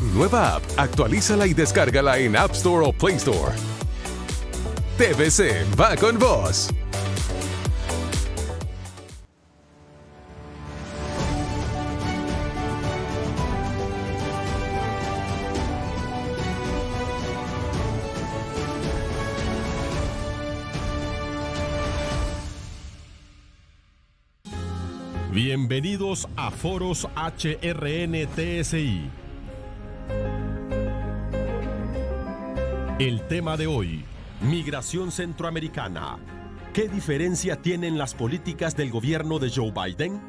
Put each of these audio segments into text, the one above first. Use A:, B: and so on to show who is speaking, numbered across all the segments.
A: Nueva app. Actualízala y descárgala en App Store o Play Store. TVC va con vos.
B: Bienvenidos a Foros HRN TSI. El tema de hoy, migración centroamericana. ¿Qué diferencia tienen las políticas del gobierno de Joe Biden?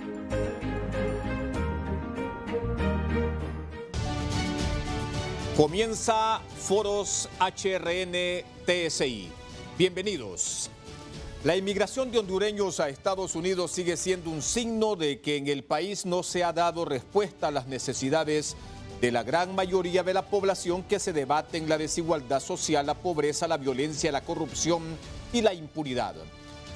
C: Comienza Foros HRN TSI. Bienvenidos. La inmigración de hondureños a Estados Unidos sigue siendo un signo de que en el país no se ha dado respuesta a las necesidades de la gran mayoría de la población que se debate en la desigualdad social, la pobreza, la violencia, la corrupción y la impunidad.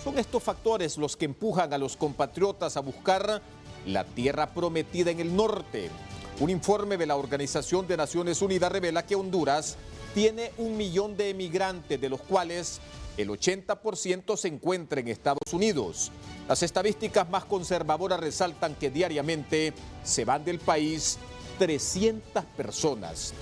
C: Son estos factores los que empujan a los compatriotas a buscar la tierra prometida en el norte. Un informe de la Organización de Naciones Unidas revela que Honduras tiene 1 millón de emigrantes, de los cuales el 80% se encuentra en Estados Unidos. Las estadísticas más conservadoras resaltan que diariamente se van del país 300 personas.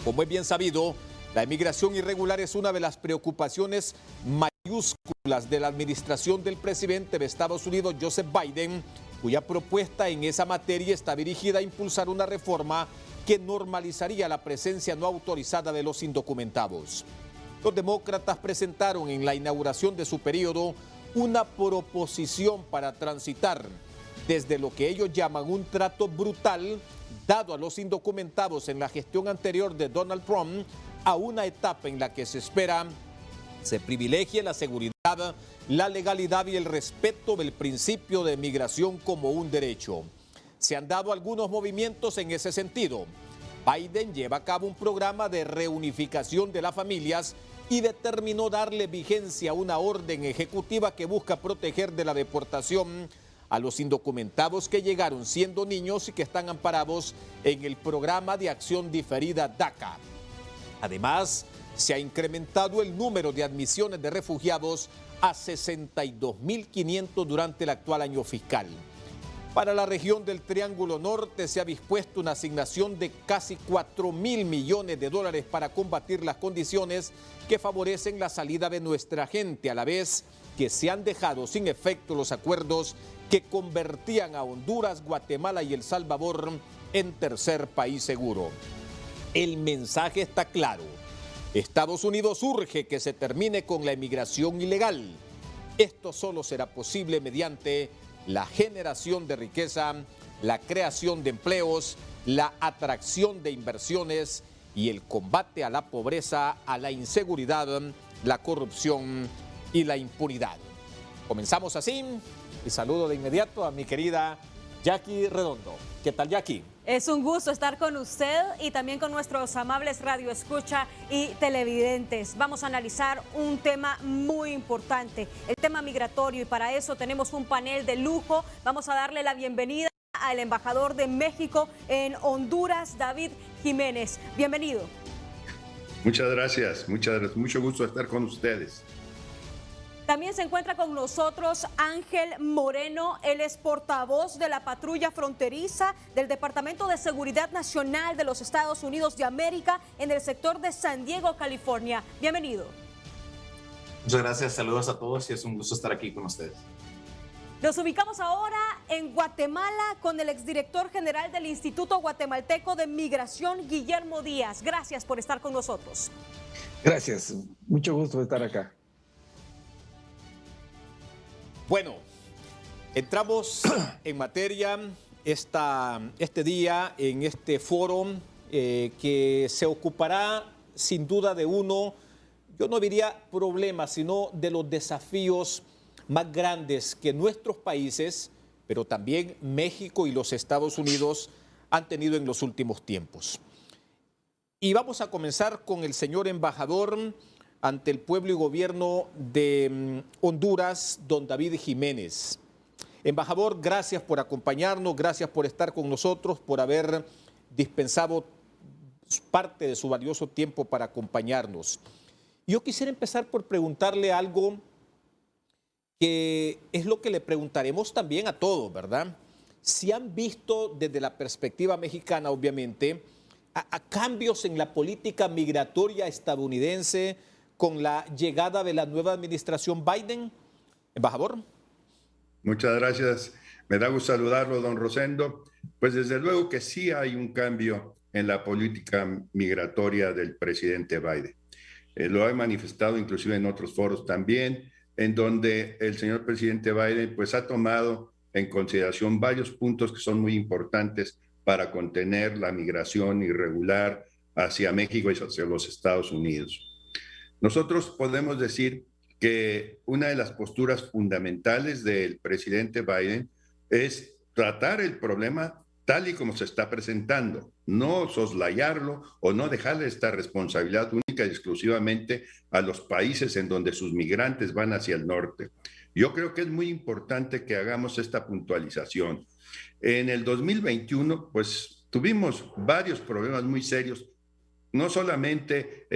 C: Como es bien sabido, la emigración irregular es una de las preocupaciones mayúsculas de la administración del presidente de Estados Unidos, Joseph Biden, cuya propuesta en esa materia está dirigida a impulsar una reforma que normalizaría la presencia no autorizada de los indocumentados. Los demócratas presentaron en la inauguración de su periodo una proposición para transitar desde lo que ellos llaman un trato brutal dado a los indocumentados en la gestión anterior de Donald Trump a una etapa en la que se espera se privilegie la seguridad, la legalidad y el respeto del principio de migración como un derecho. Se han dado algunos movimientos en ese sentido. Biden lleva a cabo un programa de reunificación de las familias y determinó darle vigencia a una orden ejecutiva que busca proteger de la deportación a los indocumentados que llegaron siendo niños y que están amparados en el programa de acción diferida DACA. Además, se ha incrementado el número de admisiones de refugiados a 62.500 durante el actual año fiscal. Para la región del Triángulo Norte se ha dispuesto una asignación de casi 4.000 millones de dólares para combatir las condiciones que favorecen la salida de nuestra gente, a la vez que se han dejado sin efecto los acuerdos que convertían a Honduras, Guatemala y El Salvador en tercer país seguro. El mensaje está claro. Estados Unidos urge que se termine con la emigración ilegal. Esto solo será posible mediante la generación de riqueza, la creación de empleos, la atracción de inversiones y el combate a la pobreza, a la inseguridad, la corrupción y la impunidad. Comenzamos así y saludo de inmediato a mi querida Jackie Redondo. ¿Qué tal, Jackie?
D: Es un gusto estar con usted y también con nuestros amables radioescucha y televidentes. Vamos a analizar un tema muy importante, el tema migratorio, y para eso tenemos un panel de lujo. Vamos a darle la bienvenida al embajador de México en Honduras, David Jiménez. Bienvenido.
E: Muchas gracias, mucho gusto estar con ustedes.
D: También se encuentra con nosotros Ángel Moreno, él es portavoz de la patrulla fronteriza del Departamento de Seguridad Nacional de los Estados Unidos de América en el sector de San Diego, California. Bienvenido.
F: Muchas gracias, saludos a todos y es un gusto estar aquí con ustedes.
D: Nos ubicamos ahora en Guatemala con el exdirector general del Instituto Guatemalteco de Migración, Guillermo Díaz. Gracias por estar con nosotros.
G: Gracias, mucho gusto estar acá.
C: Bueno, entramos en materia este día en este foro que se ocupará sin duda de uno, yo no diría problema, sino de los desafíos más grandes que nuestros países, pero también México y los Estados Unidos han tenido en los últimos tiempos. Y vamos a comenzar con el señor embajador ante el pueblo y gobierno de Honduras, don David Jiménez. Embajador, gracias por acompañarnos, gracias por estar con nosotros, por haber dispensado parte de su valioso tiempo para acompañarnos. Yo quisiera empezar por preguntarle algo que es lo que le preguntaremos también a todos, ¿verdad? Si han visto desde la perspectiva mexicana, obviamente, a cambios en la política migratoria estadounidense con la llegada de la nueva administración Biden. Embajador.
E: Muchas gracias. Me da gusto saludarlo, don Rosendo. Pues desde luego que sí hay un cambio en la política migratoria del presidente Biden. Lo ha manifestado inclusive en otros foros también, en donde el señor presidente Biden pues ha tomado en consideración varios puntos que son muy importantes para contener la migración irregular hacia México y hacia los Estados Unidos. Nosotros podemos decir que una de las posturas fundamentales del presidente Biden es tratar el problema tal y como se está presentando, no soslayarlo o no dejarle esta responsabilidad única y exclusivamente a los países en donde sus migrantes van hacia el norte. Yo creo que es muy importante que hagamos esta puntualización. En el 2021, pues tuvimos varios problemas muy serios, no solamente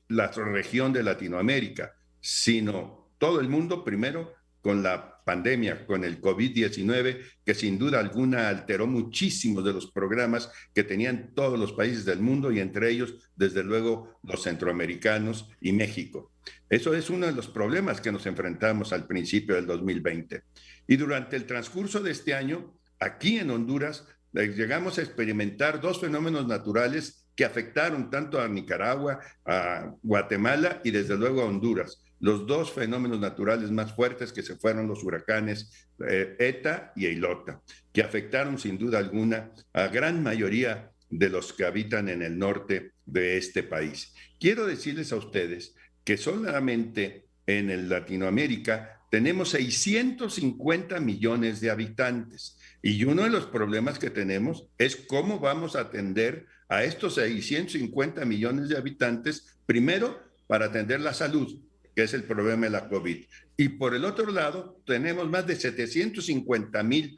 E: la región de Latinoamérica, sino todo el mundo, primero con la pandemia, con el COVID-19, que sin duda alguna alteró muchísimos de los programas que tenían todos los países del mundo y entre ellos, desde luego, los centroamericanos y México. Eso es uno de los problemas que nos enfrentamos al principio del 2020. Y durante el transcurso de este año, aquí en Honduras, llegamos a experimentar dos fenómenos naturales que afectaron tanto a Nicaragua, a Guatemala y desde luego a Honduras. Los dos fenómenos naturales más fuertes que se fueron los huracanes ETA y Eilota, que afectaron sin duda alguna a gran mayoría de los que habitan en el norte de este país. Quiero decirles a ustedes que solamente en Latinoamérica tenemos 650 millones de habitantes y uno de los problemas que tenemos es cómo vamos a atender a estos 650 millones de habitantes, primero para atender la salud, que es el problema de la COVID. Y por el otro lado, tenemos más de 750,000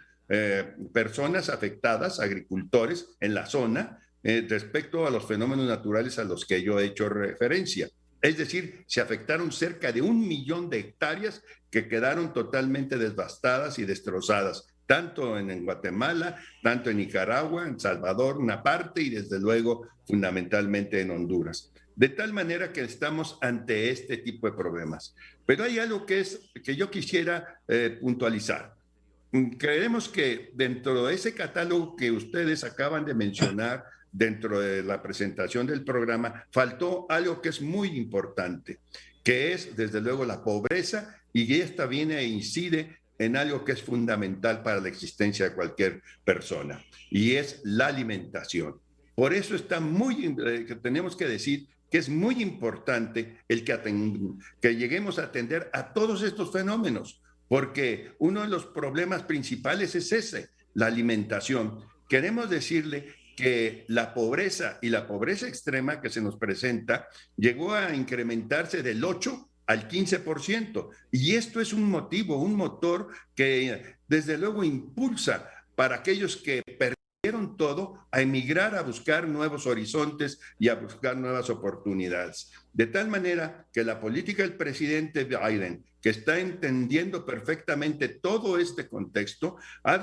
E: personas afectadas, agricultores en la zona, respecto a los fenómenos naturales a los que yo he hecho referencia. Es decir, se afectaron cerca de 1 millón de hectáreas que quedaron totalmente devastadas y destrozadas, tanto en Guatemala, tanto en Nicaragua, en Salvador, una parte, y desde luego fundamentalmente en Honduras. De tal manera que estamos ante este tipo de problemas. Pero hay algo que yo quisiera puntualizar. Creemos que dentro de ese catálogo que ustedes acaban de mencionar, dentro de la presentación del programa, faltó algo que es muy importante, que es desde luego la pobreza, y esta viene e incide en algo que es fundamental para la existencia de cualquier persona, y es la alimentación. Por eso está que tenemos que decir que es muy importante que lleguemos a atender a todos estos fenómenos, porque uno de los problemas principales es ese, la alimentación. Queremos decirle que la pobreza y la pobreza extrema que se nos presenta llegó a incrementarse del 8 al 15%. Y esto es un motor que desde luego impulsa para aquellos que perdieron todo a emigrar, a buscar nuevos horizontes y a buscar nuevas oportunidades. De tal manera que la política del presidente Biden, que está entendiendo perfectamente todo este contexto, ha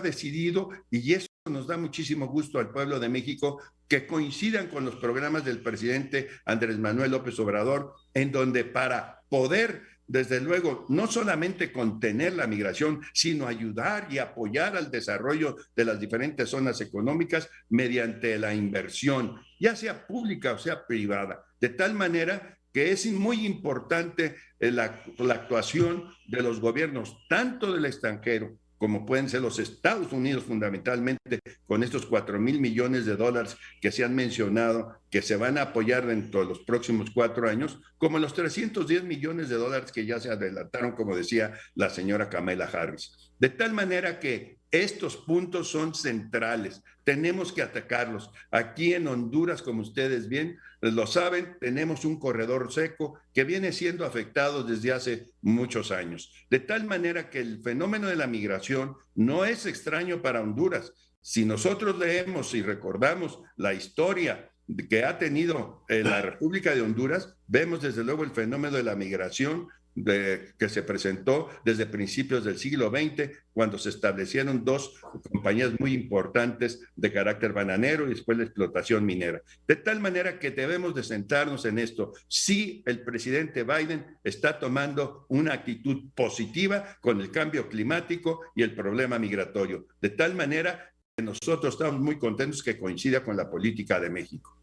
E: decidido, y eso nos da muchísimo gusto al pueblo de México, que coincidan con los programas del presidente Andrés Manuel López Obrador, en donde para poder, desde luego, no solamente contener la migración, sino ayudar y apoyar al desarrollo de las diferentes zonas económicas mediante la inversión, ya sea pública o sea privada, de tal manera que es muy importante la actuación de los gobiernos, tanto del extranjero como pueden ser los Estados Unidos fundamentalmente, con estos 4,000 millones de dólares que se han mencionado, que se van a apoyar dentro de los próximos 4 años, como los 310 millones de dólares que ya se adelantaron, como decía la señora Kamala Harris. De tal manera que estos puntos son centrales, tenemos que atacarlos. Aquí en Honduras, como ustedes bien lo saben, tenemos un corredor seco que viene siendo afectado desde hace muchos años. De tal manera que el fenómeno de la migración no es extraño para Honduras. Si nosotros leemos y recordamos la historia que ha tenido la República de Honduras, vemos desde luego el fenómeno de la migración que se presentó desde principios del siglo XX, cuando se establecieron dos compañías muy importantes de carácter bananero y después la explotación minera. De tal manera que debemos de centrarnos en esto. Sí, el presidente Biden está tomando una actitud positiva con el cambio climático y el problema migratorio. De tal manera que nosotros estamos muy contentos que coincida con la política de México.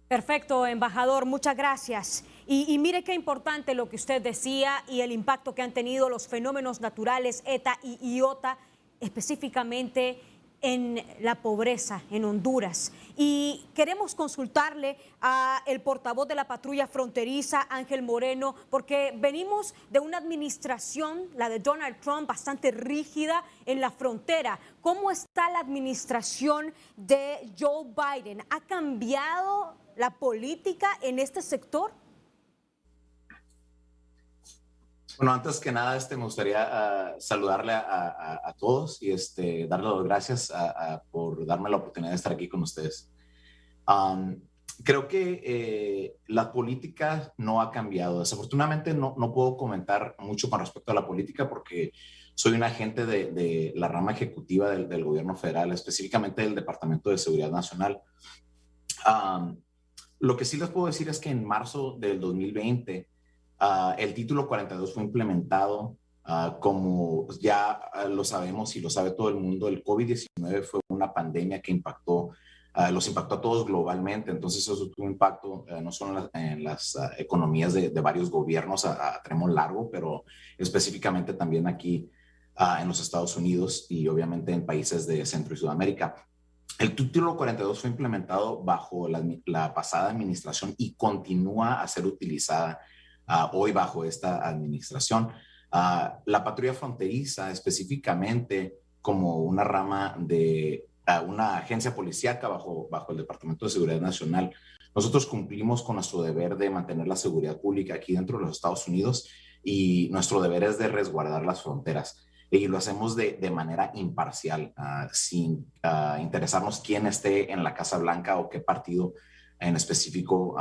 D: Perfecto, embajador, muchas gracias. Y mire qué importante lo que usted decía y el impacto que han tenido los fenómenos naturales ETA y IOTA, específicamente en la pobreza en Honduras. Y queremos consultarle al portavoz de la patrulla fronteriza, Ángel Moreno, porque venimos de una administración, la de Donald Trump, bastante rígida en la frontera. ¿Cómo está la administración de Joe Biden? ¿Ha cambiado la política en este sector?
F: Bueno, antes que nada, me gustaría saludarle a todos y darle las gracias por darme la oportunidad de estar aquí con ustedes. Creo que la política no ha cambiado. Desafortunadamente no puedo comentar mucho con respecto a la política porque soy un agente de la rama ejecutiva del gobierno federal, específicamente del Departamento de Seguridad Nacional. Lo que sí les puedo decir es que en marzo del 2020, el título 42 fue implementado. Como ya lo sabemos y lo sabe todo el mundo, el COVID-19 fue una pandemia que los impactó a todos globalmente. Entonces eso tuvo impacto no solo en las economías de varios gobiernos a tramo largo, pero específicamente también aquí en los Estados Unidos y obviamente en países de Centro y Sudamérica. El título 42 fue implementado bajo la pasada administración y continúa a ser utilizada hoy bajo esta administración. La patrulla fronteriza, específicamente como una rama de una agencia policíaca bajo el Departamento de Seguridad Nacional, nosotros cumplimos con nuestro deber de mantener la seguridad pública aquí dentro de los Estados Unidos y nuestro deber es de resguardar las fronteras. Y lo hacemos de manera imparcial, sin interesarnos quién esté en la Casa Blanca o qué partido en específico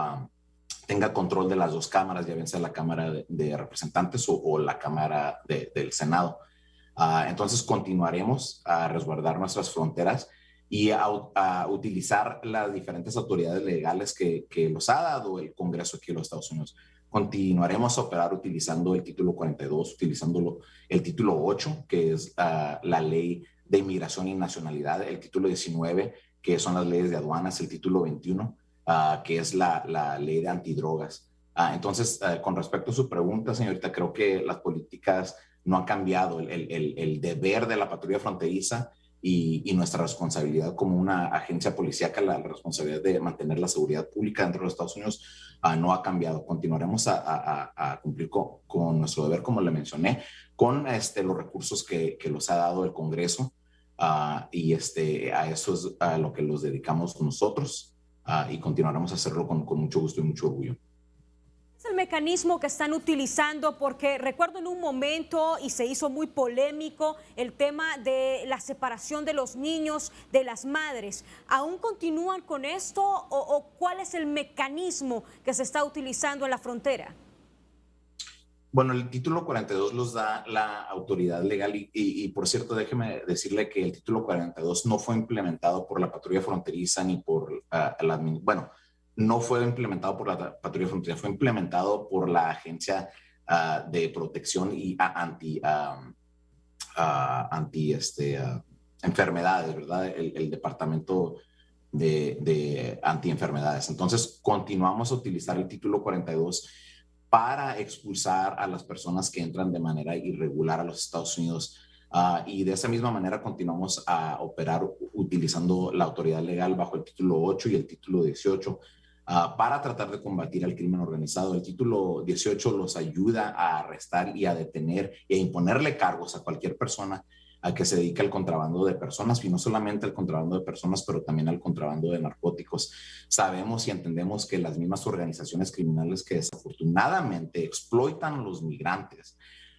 F: tenga control de las dos cámaras, ya bien sea la Cámara de Representantes o la Cámara del Senado. Entonces continuaremos a resguardar nuestras fronteras y a utilizar las diferentes autoridades legales que nos ha dado el Congreso aquí en los Estados Unidos. Continuaremos a operar utilizando el título 42, utilizando el título 8, que es la ley de inmigración y nacionalidad, el título 19, que son las leyes de aduanas, el título 21, que es la ley de antidrogas. Entonces, con respecto a su pregunta, señorita, creo que las políticas no han cambiado. El deber de la patrulla fronteriza y nuestra responsabilidad como una agencia policíaca, la responsabilidad de mantener la seguridad pública dentro de los Estados Unidos no ha cambiado. Continuaremos a cumplir con nuestro deber, como le mencioné, con los recursos que los ha dado el Congreso y a eso es a lo que los dedicamos nosotros y continuaremos a hacerlo con mucho gusto y mucho orgullo.
D: ¿Es el mecanismo que están utilizando? Porque recuerdo en un momento, y se hizo muy polémico, el tema de la separación de los niños de las madres. ¿Aún continúan con esto o cuál es el mecanismo que se está utilizando en la frontera?
F: Bueno, el título 42 los da la autoridad legal y por cierto, déjeme decirle que el título 42 no fue implementado por la patrulla fronteriza ni por no fue implementado por la patrulla fronteriza, fue implementado por la Agencia de Protección y enfermedades, ¿verdad? El Departamento de Antienfermedades. Entonces, continuamos a utilizar el título 42 para expulsar a las personas que entran de manera irregular a los Estados Unidos. Y de esa misma manera continuamos a operar utilizando la autoridad legal bajo el título 8 y el título 18 para tratar de combatir al crimen organizado. El título 18 los ayuda a arrestar y a detener y a imponerle cargos a cualquier persona a que se dedica al contrabando de personas, y no solamente al contrabando de personas, pero también al contrabando de narcóticos. Sabemos y entendemos que las mismas organizaciones criminales que desafortunadamente explotan a los migrantes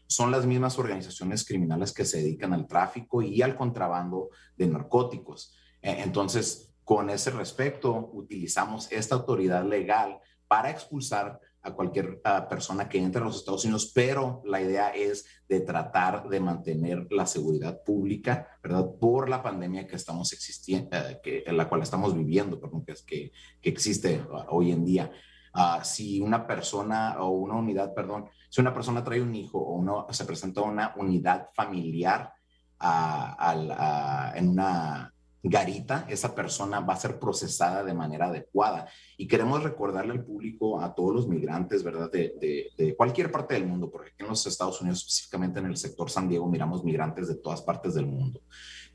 F: son las mismas organizaciones criminales que se dedican al tráfico y al contrabando de narcóticos. Entonces, con ese respecto, utilizamos esta autoridad legal para expulsar a cualquier persona que entre a los Estados Unidos, pero la idea es de tratar de mantener la seguridad pública, ¿verdad? Por la pandemia que estamos existiendo, en la cual estamos viviendo, perdón, que existe hoy en día. Si una persona o una unidad, perdón, si una persona trae un hijo o se presenta una unidad familiar en una garita, esa persona va a ser procesada de manera adecuada. Y queremos recordarle al público, a todos los migrantes, ¿verdad? De cualquier parte del mundo, porque aquí en los Estados Unidos, específicamente en el sector San Diego, miramos migrantes de todas partes del mundo.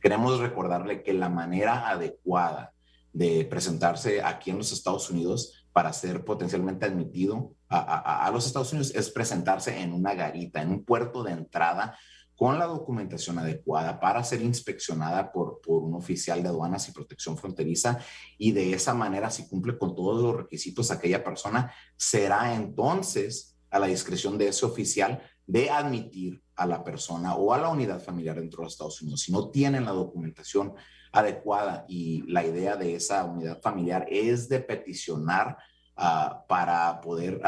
F: Queremos recordarle que la manera adecuada de presentarse aquí en los Estados Unidos para ser potencialmente admitido a los Estados Unidos es presentarse en una garita, en un puerto de entrada, con la documentación adecuada para ser inspeccionada por un oficial de aduanas y protección fronteriza, y de esa manera, si cumple con todos los requisitos, aquella persona será entonces a la discreción de ese oficial de admitir a la persona o a la unidad familiar dentro de los Estados Unidos. Si no tienen la documentación adecuada, y la idea de esa unidad familiar es de peticionar para poder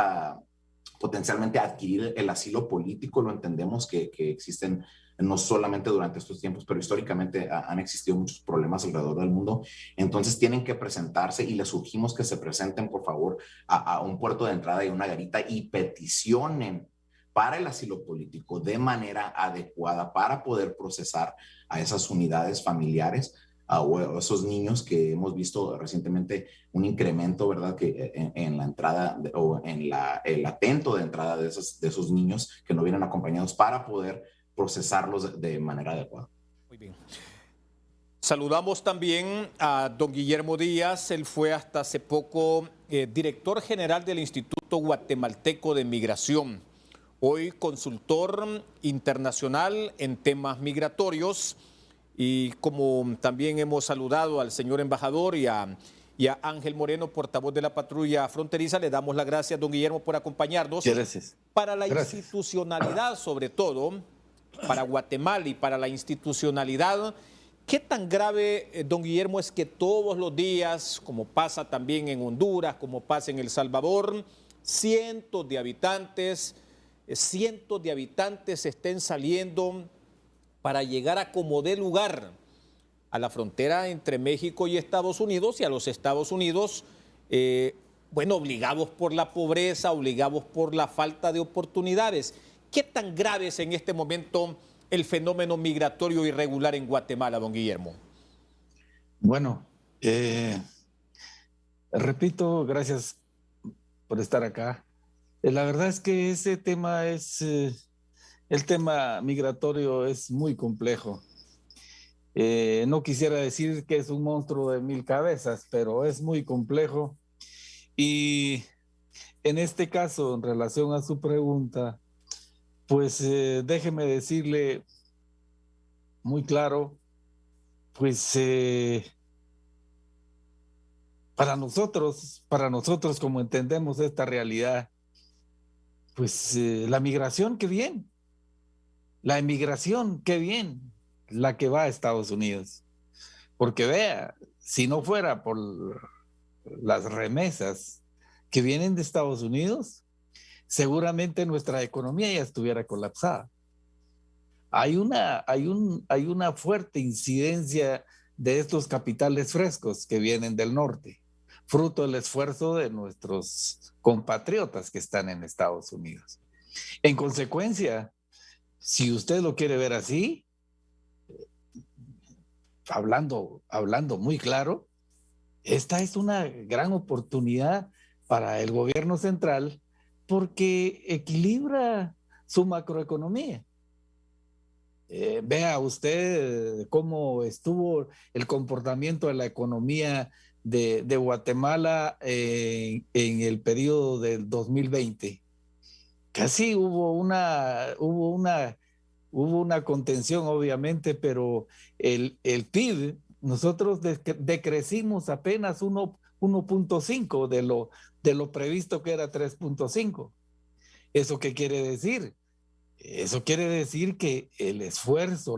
F: potencialmente adquirir el asilo político. Lo entendemos que existen no solamente durante estos tiempos, pero históricamente han existido muchos problemas alrededor del mundo. Entonces tienen que presentarse, y les urgimos que se presenten, por favor, a un puerto de entrada y una garita y peticionen para el asilo político de manera adecuada para poder procesar a esas unidades familiares o esos niños que hemos visto recientemente un incremento, ¿verdad? Que en la entrada o en el atento de entrada de esos niños que no vienen acompañados, para poder procesarlos de manera adecuada.
C: Muy bien. Saludamos también a don Guillermo Díaz. Él fue hasta hace poco director general del Instituto Guatemalteco de Migración. Hoy consultor internacional en temas migratorios. Y como también hemos saludado al señor embajador y a Ángel Moreno, portavoz de la patrulla fronteriza, le damos las gracias, don Guillermo, por acompañarnos.
G: Gracias.
C: Para la institucionalidad, sobre todo, para Guatemala y para la institucionalidad, ¿qué tan grave, don Guillermo, es que todos los días, como pasa también en Honduras, como pasa en El Salvador, cientos de habitantes estén saliendo para llegar a como dé lugar a la frontera entre México y Estados Unidos, y a los Estados Unidos, obligados por la pobreza, obligados por la falta de oportunidades? ¿Qué tan grave es en este momento el fenómeno migratorio irregular en Guatemala, don Guillermo?
G: Bueno, repito, gracias por estar acá. La verdad es que ese tema el tema migratorio es muy complejo. No quisiera decir que es un monstruo de 1000 cabezas, pero es muy complejo. Y en este caso, en relación a su pregunta, pues déjeme decirle muy claro, pues para nosotros como entendemos esta realidad, pues la migración, qué bien. La emigración, qué bien, la que va a Estados Unidos. Porque vea, si no fuera por las remesas que vienen de Estados Unidos, seguramente nuestra economía ya estuviera colapsada. Hay una fuerte incidencia de estos capitales frescos que vienen del norte, fruto del esfuerzo de nuestros compatriotas que están en Estados Unidos. En consecuencia, si usted lo quiere ver así, hablando muy claro, esta es una gran oportunidad para el gobierno central porque equilibra su macroeconomía. Vea usted cómo estuvo el comportamiento de la economía de Guatemala en el periodo del 2020. Casi hubo una contención, obviamente, pero el PIB, nosotros decrecimos apenas 1.5 de lo previsto, que era 3.5. ¿Eso qué quiere decir? Eso quiere decir que el esfuerzo,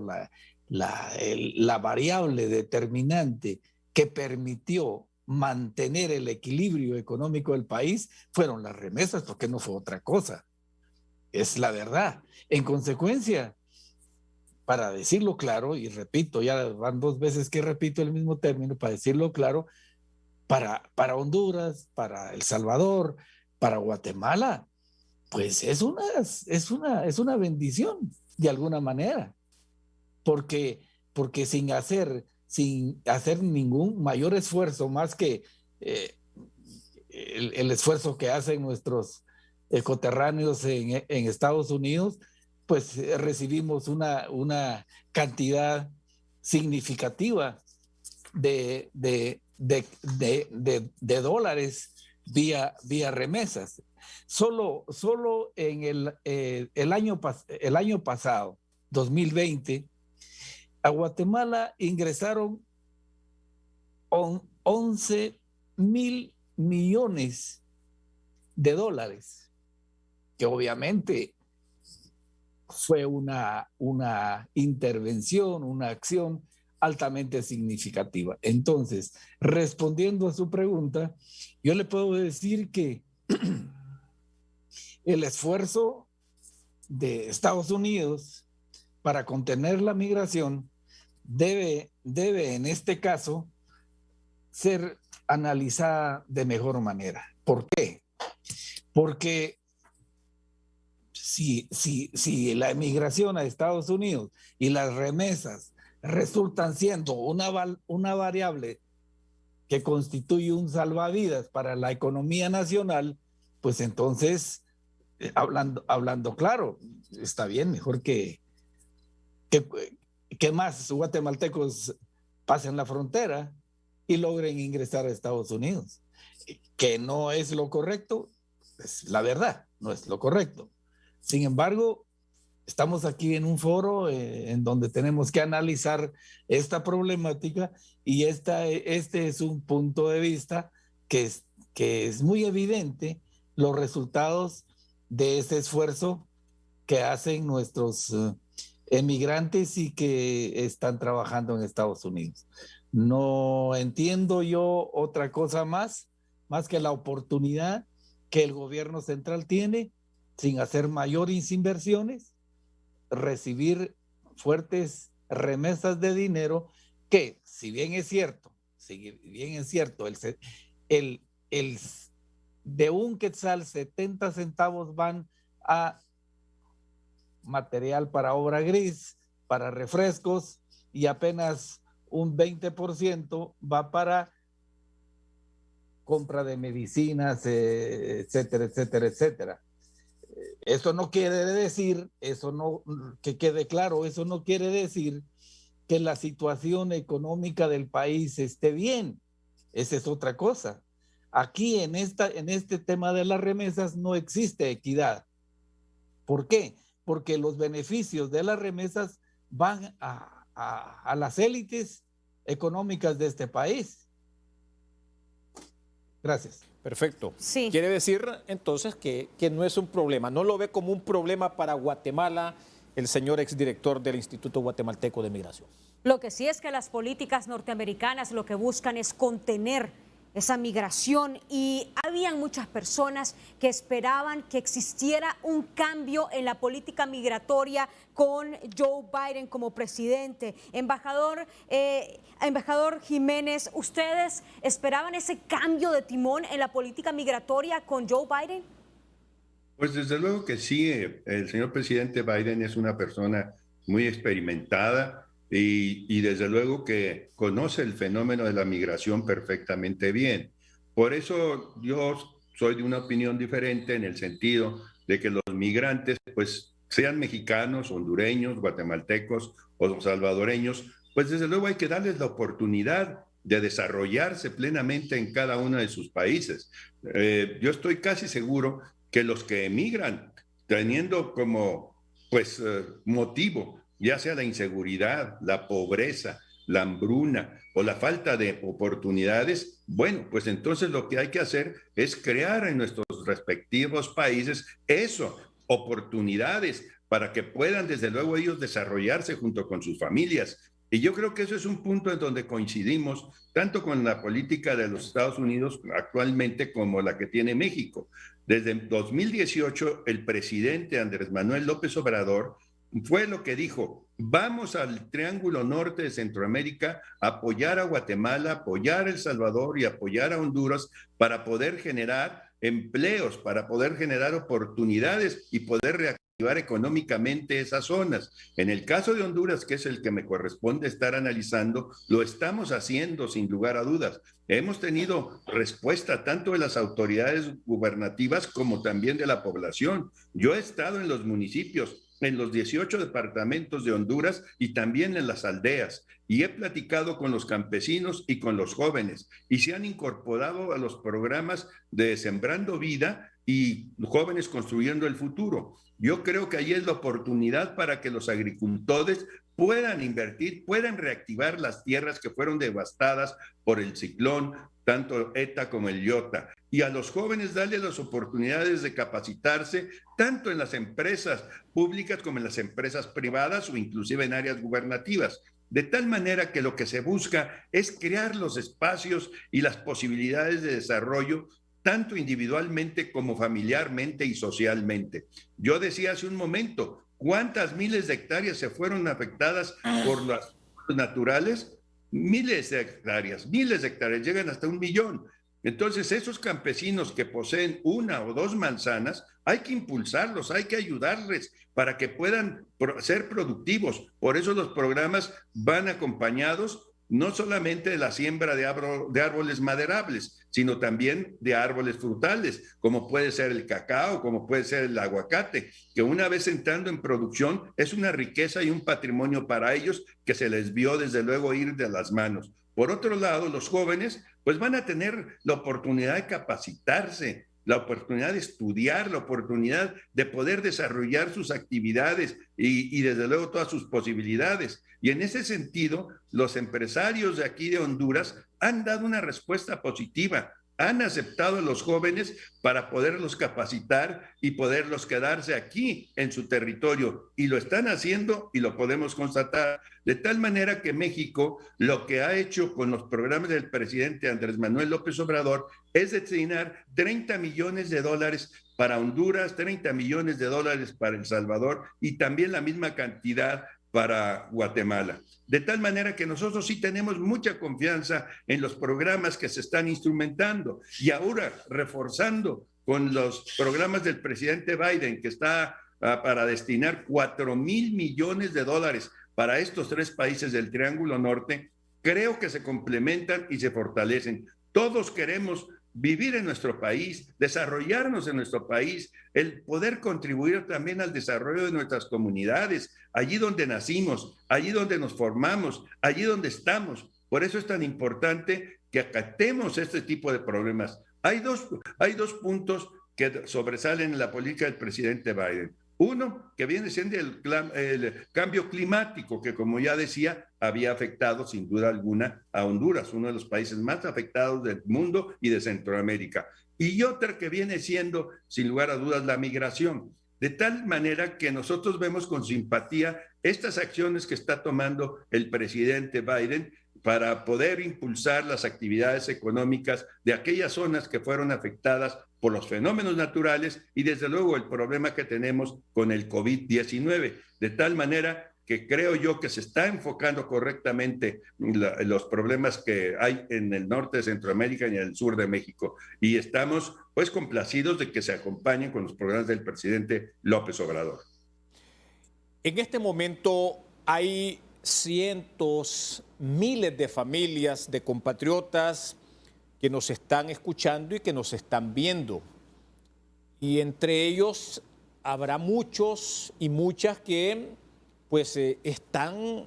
G: la variable determinante que permitió mantener el equilibrio económico del país fueron las remesas, porque no fue otra cosa. Es la verdad. En consecuencia, para decirlo claro, y repito, ya van 2 veces que repito el mismo término, para decirlo claro, para Honduras, para El Salvador, para Guatemala, pues es una bendición de alguna manera, porque sin hacer ningún mayor esfuerzo más que el esfuerzo que hacen nuestros coterráneos en Estados Unidos, pues recibimos una cantidad significativa de dólares vía remesas. Solo en el año pasado, 2020, a Guatemala ingresaron 11,000 millones de dólares, que obviamente fue una intervención, una acción altamente significativa. Entonces, respondiendo a su pregunta, yo le puedo decir que el esfuerzo de Estados Unidos para contener la migración debe en este caso ser analizada de mejor manera. ¿Por qué? Porque si la emigración a Estados Unidos y las remesas resultan siendo una variable que constituye un salvavidas para la economía nacional, pues entonces, hablando claro, está bien, mejor que más guatemaltecos pasen la frontera y logren ingresar a Estados Unidos. Que no es lo correcto, es la verdad, no es lo correcto. Sin embargo, estamos aquí en un foro en donde tenemos que analizar esta problemática, y este es un punto de vista que es muy evidente, los resultados de ese esfuerzo que hacen nuestros emigrantes y que están trabajando en Estados Unidos. No entiendo yo otra cosa más que la oportunidad que el gobierno central tiene, sin hacer mayores inversiones, recibir fuertes remesas de dinero que, si bien es cierto, el de un quetzal 70 centavos van a material para obra gris, para refrescos, y apenas un 20% va para compra de medicinas, etcétera, etcétera, etcétera. Eso no quiere decir, que quede claro, eso no quiere decir que la situación económica del país esté bien. Esa es otra cosa. Aquí en este tema de las remesas no existe equidad. ¿Por qué? Porque los beneficios de las remesas van a las élites económicas de este país. Gracias.
C: Perfecto.
D: Sí.
C: Quiere decir entonces que no es un problema, no lo ve como un problema para Guatemala el señor exdirector del Instituto Guatemalteco de Migración.
D: Lo que sí es que las políticas norteamericanas lo que buscan es contener esa migración, y habían muchas personas que esperaban que existiera un cambio en la política migratoria con Joe Biden como presidente. Embajador Jiménez, ¿ustedes esperaban ese cambio de timón en la política migratoria con Joe Biden?
E: Pues desde luego que sí. El señor presidente Biden es una persona muy experimentada y desde luego que conoce el fenómeno de la migración perfectamente bien. Por eso yo soy de una opinión diferente, en el sentido de que los migrantes, pues sean mexicanos, hondureños, guatemaltecos o salvadoreños, pues desde luego hay que darles la oportunidad de desarrollarse plenamente en cada uno de sus países. Yo estoy casi seguro que los que emigran teniendo como motivo ya sea la inseguridad, la pobreza, la hambruna o la falta de oportunidades, bueno, pues entonces lo que hay que hacer es crear en nuestros respectivos países oportunidades para que puedan desde luego ellos desarrollarse junto con sus familias. Y yo creo que eso es un punto en donde coincidimos tanto con la política de los Estados Unidos actualmente como la que tiene México. Desde 2018, el presidente Andrés Manuel López Obrador fue lo que dijo: vamos al Triángulo Norte de Centroamérica a apoyar a Guatemala, apoyar a El Salvador y apoyar a Honduras para poder generar empleos, para poder generar oportunidades y poder reactivar económicamente esas zonas. En el caso de Honduras, que es el que me corresponde estar analizando, lo estamos haciendo sin lugar a dudas. Hemos tenido respuesta tanto de las autoridades gubernativas como también de la población. Yo he estado en los municipios, en los 18 departamentos de Honduras y también en las aldeas, y he platicado con los campesinos y con los jóvenes, y se han incorporado a los programas de Sembrando Vida y Jóvenes Construyendo el Futuro. Yo creo que ahí es la oportunidad para que los agricultores puedan invertir, puedan reactivar las tierras que fueron devastadas por el ciclón, tanto ETA como el IOTA. Y a los jóvenes darles las oportunidades de capacitarse, tanto en las empresas públicas como en las empresas privadas o inclusive en áreas gubernativas. De tal manera que lo que se busca es crear los espacios y las posibilidades de desarrollo tanto individualmente como familiarmente y socialmente. Yo decía hace un momento, ¿cuántas miles de hectáreas se fueron afectadas por las naturales? Miles de hectáreas, llegan hasta 1 millón. Entonces, esos campesinos que poseen 1 o 2 manzanas, hay que impulsarlos, hay que ayudarles para que puedan ser productivos. Por eso los programas van acompañados no solamente de la siembra de árboles maderables, sino también de árboles frutales, como puede ser el cacao, como puede ser el aguacate, que una vez entrando en producción es una riqueza y un patrimonio para ellos que se les vio desde luego ir de las manos. Por otro lado, los jóvenes pues van a tener la oportunidad de capacitarse, la oportunidad de estudiar, la oportunidad de poder desarrollar sus actividades y desde luego todas sus posibilidades. Y en ese sentido, los empresarios de aquí de Honduras han dado una respuesta positiva, han aceptado a los jóvenes para poderlos capacitar y poderlos quedarse aquí en su territorio. Y lo están haciendo y lo podemos constatar. De tal manera que México lo que ha hecho con los programas del presidente Andrés Manuel López Obrador es destinar $30 millones para Honduras, $30 millones para El Salvador y también la misma cantidad para Guatemala. De tal manera que nosotros sí tenemos mucha confianza en los programas que se están instrumentando y ahora reforzando con los programas del presidente Biden, que está para destinar $4,000 millones para estos 3 países del Triángulo Norte, creo que se complementan y se fortalecen. Todos queremos vivir en nuestro país, desarrollarnos en nuestro país, el poder contribuir también al desarrollo de nuestras comunidades, allí donde nacimos, allí donde nos formamos, allí donde estamos. Por eso es tan importante que acatemos este tipo de problemas. Hay dos puntos que sobresalen en la política del presidente Biden. Uno, que viene siendo el cambio climático, que como ya decía, había afectado sin duda alguna a Honduras, uno de los países más afectados del mundo y de Centroamérica. Y otra que viene siendo, sin lugar a dudas, la migración. De tal manera que nosotros vemos con simpatía estas acciones que está tomando el presidente Biden para poder impulsar las actividades económicas de aquellas zonas que fueron afectadas por los fenómenos naturales y desde luego el problema que tenemos con el COVID-19. De tal manera que creo yo que se está enfocando correctamente los problemas que hay en el norte de Centroamérica y en el sur de México. Y estamos pues complacidos de que se acompañen con los programas del presidente López Obrador.
C: En este momento hay cientos, miles de familias, de compatriotas que nos están escuchando y que nos están viendo. Y entre ellos habrá muchos y muchas que pues están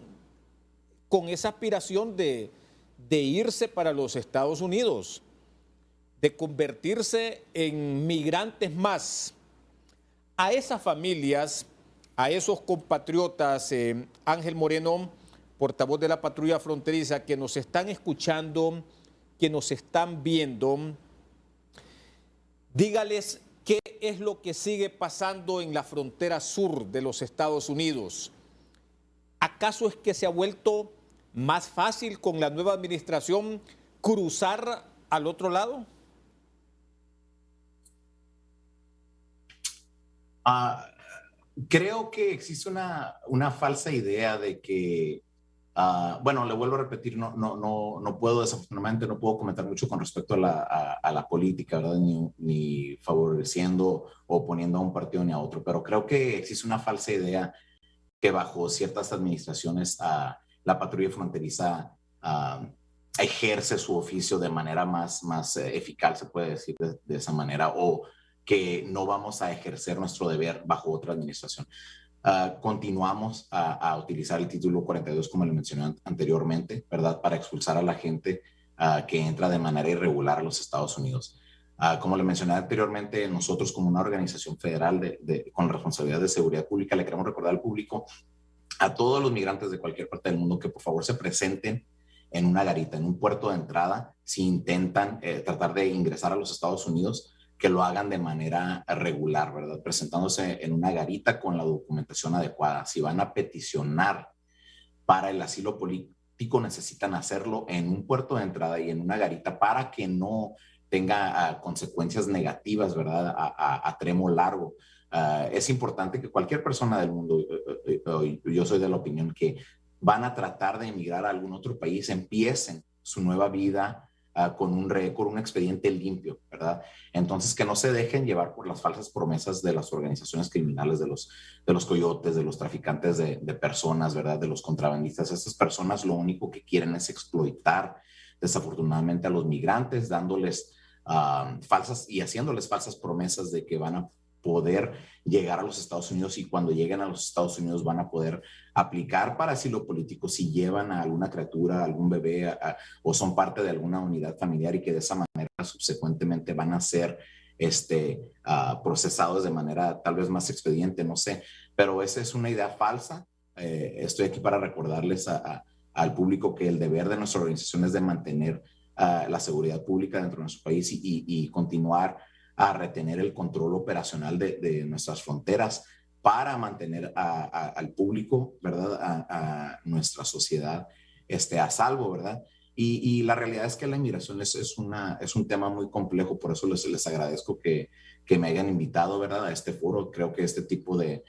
C: con esa aspiración de irse para los Estados Unidos, de convertirse en migrantes más. A esas familias, a esos compatriotas, Ángel Moreno, portavoz de la Patrulla Fronteriza, que nos están escuchando, que nos están viendo, dígales qué es lo que sigue pasando en la frontera sur de los Estados Unidos. ¿Acaso es que se ha vuelto más fácil con la nueva administración cruzar al otro lado?
F: Creo que existe una falsa idea de que, bueno, le vuelvo a repetir, no puedo, desafortunadamente, no puedo comentar mucho con respecto a la política, ¿verdad? Ni favoreciendo o poniendo a un partido ni a otro, pero creo que existe una falsa idea que bajo ciertas administraciones la patrulla fronteriza ejerce su oficio de manera más eficaz, se puede decir de esa manera, o que no vamos a ejercer nuestro deber bajo otra administración. Continuamos a utilizar el título 42, como le mencioné anteriormente, ¿verdad? Para expulsar a la gente que entra de manera irregular a los Estados Unidos. Como le mencioné anteriormente, nosotros como una organización federal con responsabilidad de seguridad pública, le queremos recordar al público, a todos los migrantes de cualquier parte del mundo, que por favor se presenten en una garita, en un puerto de entrada, si intentan tratar de ingresar a los Estados Unidos, que lo hagan de manera regular, ¿verdad? Presentándose en una garita con la documentación adecuada. Si van a peticionar para el asilo político, necesitan hacerlo en un puerto de entrada y en una garita para que no tenga consecuencias negativas, ¿verdad? A tramo largo. Es importante que cualquier persona del mundo, yo soy de la opinión que van a tratar de emigrar a algún otro país, empiecen su nueva vida con un récord, un expediente limpio, ¿verdad? Entonces, que no se dejen llevar por las falsas promesas de las organizaciones criminales, de los coyotes, de los traficantes de personas, ¿verdad? De los contrabandistas. Estas personas lo único que quieren es explotar, desafortunadamente, a los migrantes, dándoles falsas y haciéndoles falsas promesas de que van a poder llegar a los Estados Unidos, y cuando lleguen a los Estados Unidos van a poder aplicar para asilo político si llevan a alguna criatura, a algún bebé o son parte de alguna unidad familiar, y que de esa manera subsecuentemente van a ser procesados de manera tal vez más expediente, no sé, pero esa es una idea falsa. Estoy aquí para recordarles al público que el deber de nuestra organización es de mantener la seguridad pública dentro de nuestro país y continuar a retener el control operacional de nuestras fronteras para mantener al público, ¿verdad? A nuestra sociedad a salvo, ¿verdad? Y la realidad es que la inmigración es un tema muy complejo, por eso les agradezco que me hayan invitado, ¿verdad? A este foro. Creo que este tipo de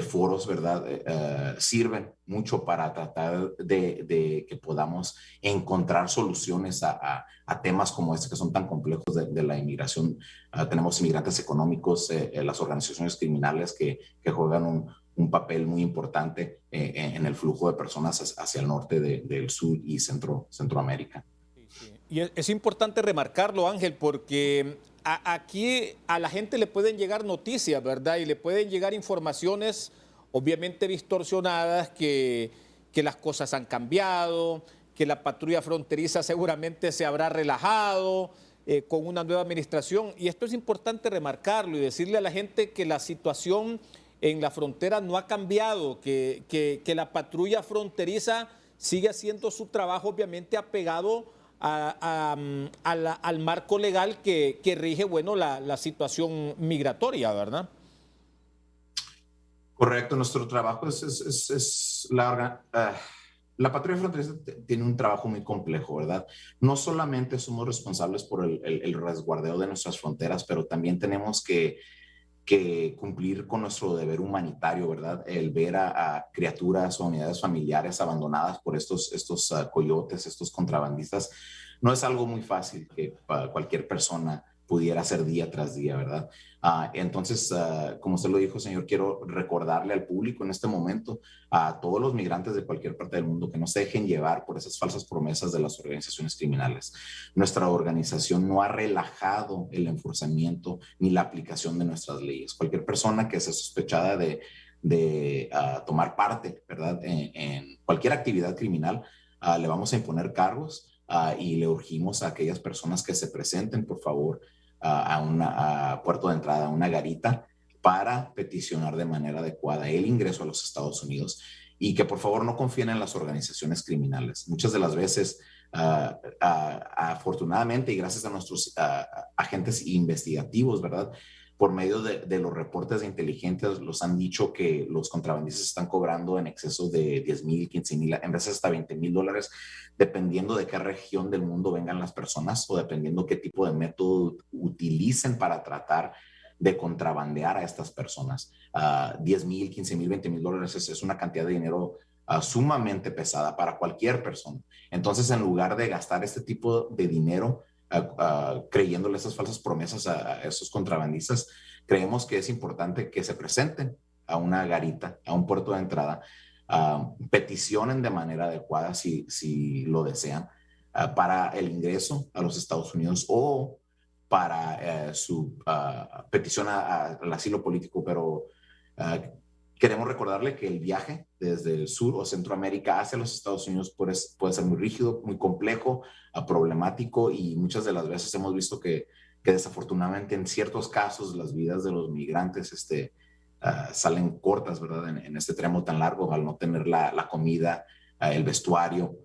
F: foros, ¿verdad? Sirven mucho para tratar de que podamos encontrar soluciones a temas como este, que son tan complejos de la inmigración. Tenemos inmigrantes económicos, las organizaciones criminales que juegan un papel muy importante en el flujo de personas hacia el norte del sur y Centroamérica.
C: Sí. Y es importante remarcarlo, Ángel, porque aquí a la gente le pueden llegar noticias, ¿verdad? Y le pueden llegar informaciones obviamente distorsionadas, que las cosas han cambiado, que la patrulla fronteriza seguramente se habrá relajado con una nueva administración. Y esto es importante remarcarlo y decirle a la gente que la situación en la frontera no ha cambiado, que la patrulla fronteriza sigue haciendo su trabajo, obviamente apegado al marco legal que rige, bueno, la situación migratoria, ¿verdad?
F: Correcto, nuestro trabajo es la patrulla fronteriza tiene un trabajo muy complejo, ¿verdad? No solamente somos responsables por el resguardeo de nuestras fronteras, pero también tenemos que cumplir con nuestro deber humanitario, ¿verdad? El ver a criaturas o unidades familiares abandonadas por estos coyotes, estos contrabandistas, no es algo muy fácil que cualquier persona pudiera hacer día tras día, ¿verdad? Entonces, como usted lo dijo, señor, quiero recordarle al público en este momento, a todos los migrantes de cualquier parte del mundo, que no se dejen llevar por esas falsas promesas de las organizaciones criminales. Nuestra organización no ha relajado el enforzamiento ni la aplicación de nuestras leyes. Cualquier persona que sea sospechada de tomar parte, ¿verdad?, en cualquier actividad criminal, le vamos a imponer cargos. Y le urgimos a aquellas personas que se presenten, por favor, a puerto de entrada, a una garita, para peticionar de manera adecuada el ingreso a los Estados Unidos, y que por favor no confíen en las organizaciones criminales. Muchas de las veces, afortunadamente y gracias a nuestros agentes investigativos, ¿verdad?, por medio de los reportes de inteligencia, los han dicho que los contrabandistas están cobrando en exceso de 10,000, 15,000, en veces hasta $20,000, dependiendo de qué región del mundo vengan las personas o dependiendo qué tipo de método utilicen para tratar de contrabandear a estas personas. 10,000, 15,000, $20,000 es una cantidad de dinero sumamente pesada para cualquier persona. Entonces, en lugar de gastar este tipo de dinero creyéndole esas falsas promesas a esos contrabandistas, creemos que es importante que se presenten a una garita, a un puerto de entrada, peticionen de manera adecuada si lo desean para el ingreso a los Estados Unidos o para su petición al asilo político, pero queremos recordarle que el viaje desde el sur o Centroamérica hacia los Estados Unidos puede ser muy rígido, muy complejo, problemático, y muchas de las veces hemos visto que desafortunadamente en ciertos casos las vidas de los migrantes salen cortas, ¿verdad? En este tramo tan largo, al no tener la comida, el vestuario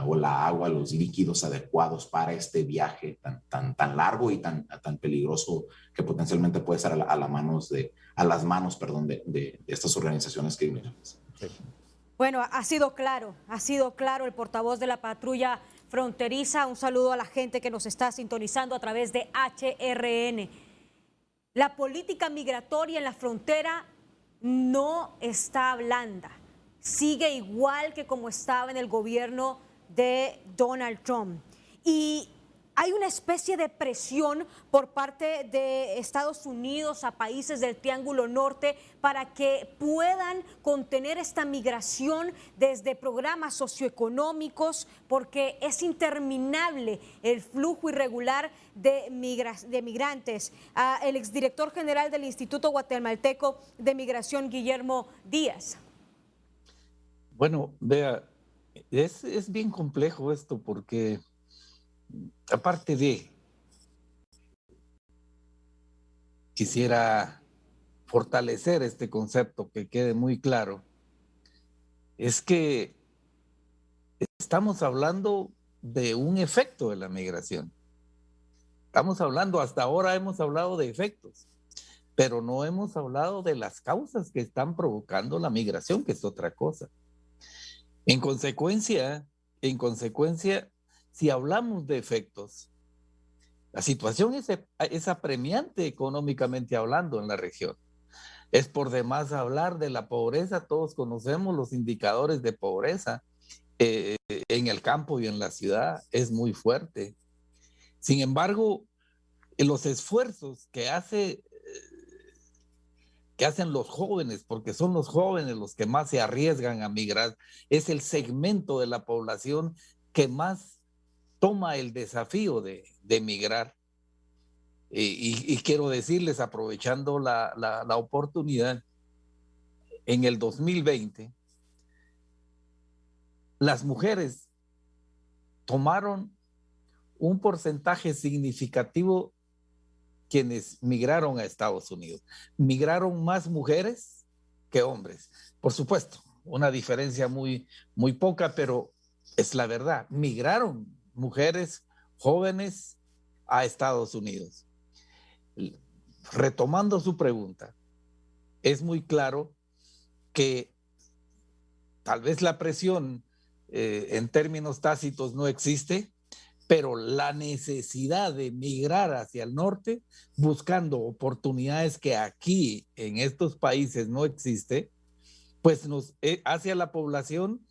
F: o la agua, los líquidos adecuados para este viaje tan largo y tan peligroso que potencialmente puede ser a las manos de estas organizaciones criminales.
C: Sí.
D: Bueno, ha sido claro el portavoz de la patrulla fronteriza. Un saludo a la gente que nos está sintonizando a través de HRN. La política migratoria en la frontera no está blanda. Sigue igual que como estaba en el gobierno de Donald Trump. Y hay una especie de presión por parte de Estados Unidos a países del Triángulo Norte para que puedan contener esta migración desde programas socioeconómicos, porque es interminable el flujo irregular de migrantes. El exdirector general del Instituto Guatemalteco de Migración, Guillermo Díaz.
G: Bueno, vea, es bien complejo esto porque aparte de, quisiera fortalecer este concepto que quede muy claro, es que estamos hablando de un efecto de la migración. Hasta ahora hemos hablado de efectos, pero no hemos hablado de las causas que están provocando la migración, que es otra cosa. En consecuencia, si hablamos de efectos, la situación es apremiante económicamente hablando en la región. Es por demás hablar de la pobreza. Todos conocemos los indicadores de pobreza en el campo y en la ciudad. Es muy fuerte. Sin embargo, los esfuerzos que hacen los jóvenes, porque son los jóvenes los que más se arriesgan a migrar, es el segmento de la población que más toma el desafío de migrar. Y quiero decirles, aprovechando la oportunidad, en el 2020, las mujeres tomaron un porcentaje significativo quienes migraron a Estados Unidos. Migraron más mujeres que hombres. Por supuesto, una diferencia muy, muy poca, pero es la verdad. Migraron mujeres jóvenes a Estados Unidos. Retomando su pregunta, es muy claro que tal vez la presión en términos tácitos no existe, pero la necesidad de migrar hacia el norte buscando oportunidades que aquí en estos países no existe, pues nos hace a la población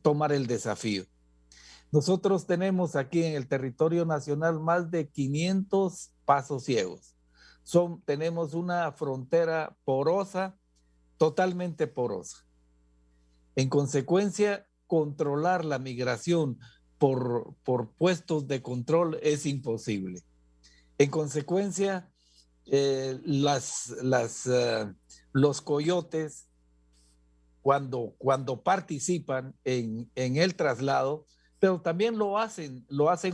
G: tomar el desafío. Nosotros tenemos aquí en el territorio nacional más de 500 pasos ciegos. Tenemos una frontera porosa, totalmente porosa. En consecuencia, controlar la migración por puestos de control es imposible. En consecuencia, los coyotes, cuando participan en el traslado, pero también lo hacen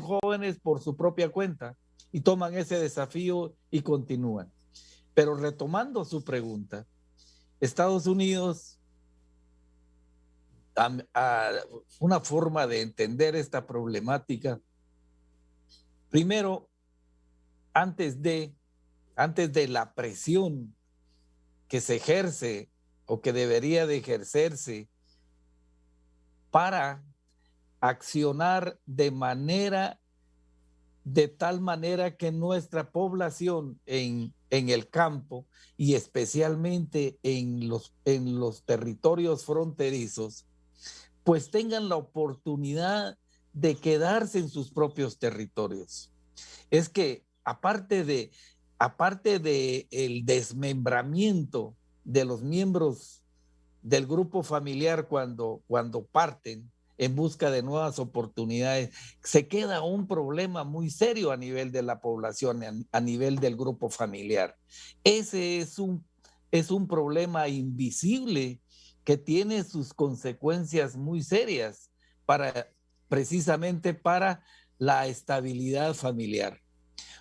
G: jóvenes por su propia cuenta y toman ese desafío y continúan. Pero retomando su pregunta, Estados Unidos, una forma de entender esta problemática, primero, antes de antes de la presión que se ejerce o que debería de ejercerse para accionar de tal manera que nuestra población en el campo y especialmente en los territorios fronterizos, pues tengan la oportunidad de quedarse en sus propios territorios. Es que aparte de el desmembramiento de los miembros del grupo familiar cuando parten en busca de nuevas oportunidades, se queda un problema muy serio a nivel de la población, a nivel del grupo familiar. Ese es un problema invisible que tiene sus consecuencias muy serias precisamente para la estabilidad familiar.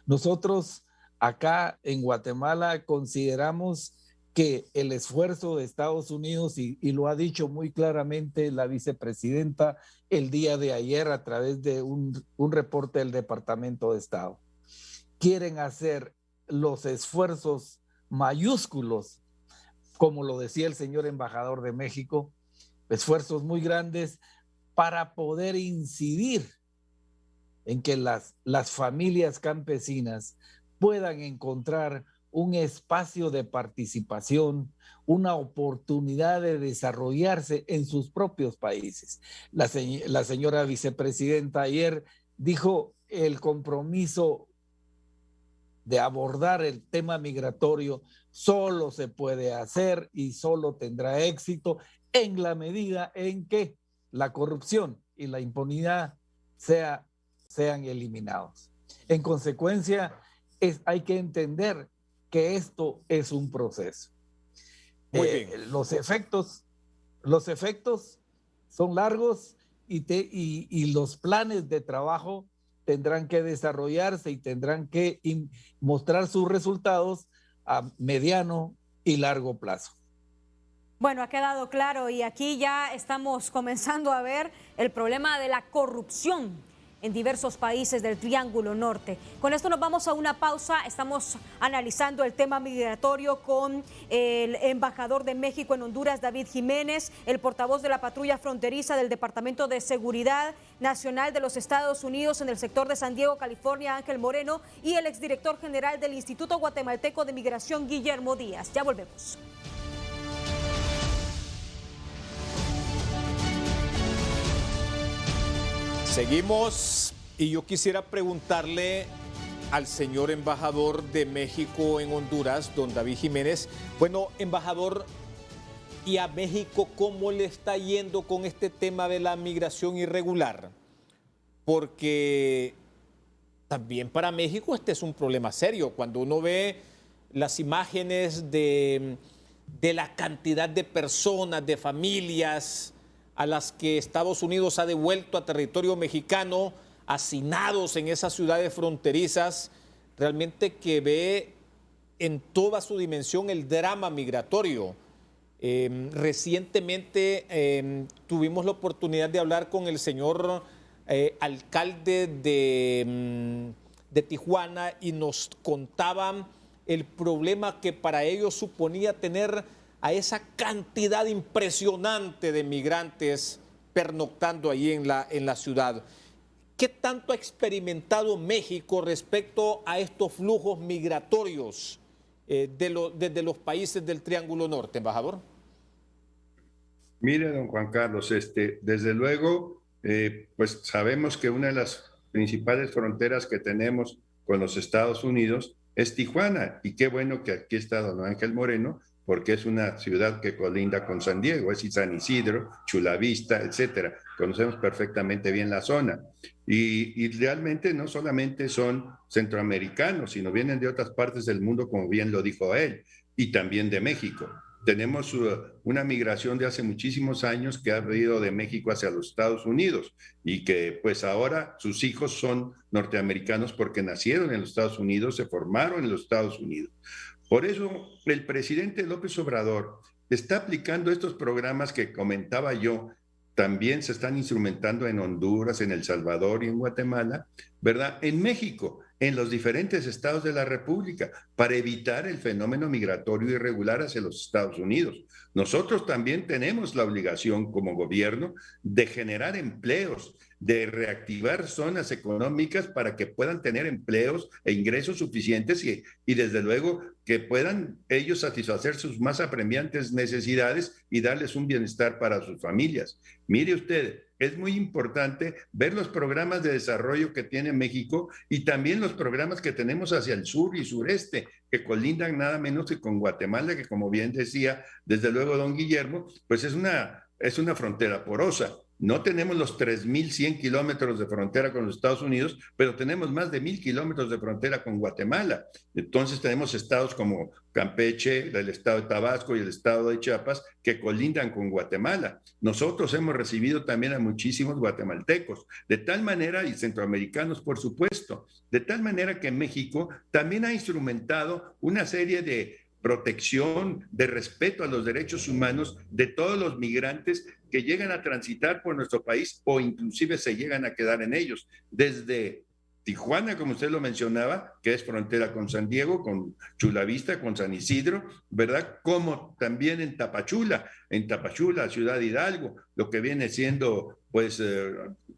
G: Nosotros acá en Guatemala consideramos que el esfuerzo de Estados Unidos, y lo ha dicho muy claramente la vicepresidenta el día de ayer a través de un reporte del Departamento de Estado, quieren hacer los esfuerzos mayúsculos, como lo decía el señor embajador de México, esfuerzos muy grandes para poder incidir en que las familias campesinas puedan encontrar un espacio de participación, una oportunidad de desarrollarse en sus propios países. La señora vicepresidenta ayer dijo el compromiso de abordar el tema migratorio solo se puede hacer y solo tendrá éxito en la medida en que la corrupción y la impunidad sean eliminados. En consecuencia, hay que entender que esto es un proceso.
C: Muy bien.
G: Los efectos son largos y los planes de trabajo tendrán que desarrollarse y tendrán que mostrar sus resultados a mediano y largo plazo.
D: Bueno, ha quedado claro y aquí ya estamos comenzando a ver el problema de la corrupción en diversos países del Triángulo Norte. Con esto nos vamos a una pausa. Estamos analizando el tema migratorio con el embajador de México en Honduras, David Jiménez, el portavoz de la patrulla fronteriza del Departamento de Seguridad Nacional de los Estados Unidos en el sector de San Diego, California, Ángel Moreno, y el exdirector general del Instituto Guatemalteco de Migración, Guillermo Díaz. Ya volvemos.
C: Seguimos y yo quisiera preguntarle al señor embajador de México en Honduras, don David Jiménez. Bueno, embajador, ¿y a México cómo le está yendo con este tema de la migración irregular? Porque también para México este es un problema serio. Cuando uno ve las imágenes de la cantidad de personas, de familias a las que Estados Unidos ha devuelto a territorio mexicano, hacinados en esas ciudades fronterizas, realmente que ve en toda su dimensión el drama migratorio. Recientemente tuvimos la oportunidad de hablar con el señor alcalde de Tijuana y nos contaban el problema que para ellos suponía tener a esa cantidad impresionante de migrantes pernoctando ahí en la ciudad. ¿Qué tanto ha experimentado México respecto a estos flujos migratorios desde los países del Triángulo Norte, embajador?
E: Mire, don Juan Carlos, desde luego, pues sabemos que una de las principales fronteras que tenemos con los Estados Unidos es Tijuana, y qué bueno que aquí está don Ángel Moreno, porque es una ciudad que colinda con San Diego, es San Isidro, Chula Vista, etcétera. Conocemos perfectamente bien la zona. Y realmente no solamente son centroamericanos, sino vienen de otras partes del mundo, como bien lo dijo él, y también de México. Tenemos una migración de hace muchísimos años que ha ido de México hacia los Estados Unidos y que pues ahora sus hijos son norteamericanos porque nacieron en los Estados Unidos, se formaron en los Estados Unidos. Por eso el presidente López Obrador está aplicando estos programas que comentaba yo, también se están instrumentando en Honduras, en El Salvador y en Guatemala, ¿verdad? En México. en los diferentes estados de la República para evitar el fenómeno migratorio irregular hacia los Estados Unidos. Nosotros también tenemos la obligación como gobierno de generar empleos, de reactivar zonas económicas para que puedan tener empleos e ingresos suficientes y desde luego que puedan ellos satisfacer sus más apremiantes necesidades y darles un bienestar para sus familias. Mire usted, es muy importante ver los programas de desarrollo que tiene México y también los programas que tenemos hacia el sur y sureste, que colindan nada menos que con Guatemala, que como bien decía, desde luego don Guillermo, pues es una frontera porosa. No tenemos los 3.100 kilómetros de frontera con los Estados Unidos, pero tenemos más de 1.000 kilómetros de frontera con Guatemala. Entonces tenemos estados como Campeche, el estado de Tabasco y el estado de Chiapas que colindan con Guatemala. Nosotros hemos recibido también a muchísimos guatemaltecos, de tal manera, y centroamericanos por supuesto, de tal manera que México también ha instrumentado una serie de protección, de respeto a los derechos humanos de todos los migrantes que llegan a transitar por nuestro país o inclusive se llegan a quedar en ellos. Desde Tijuana, como usted lo mencionaba, que es frontera con San Diego, con Chula Vista, con San Isidro, ¿verdad? Como también en Tapachula, Ciudad Hidalgo, lo que viene siendo, pues,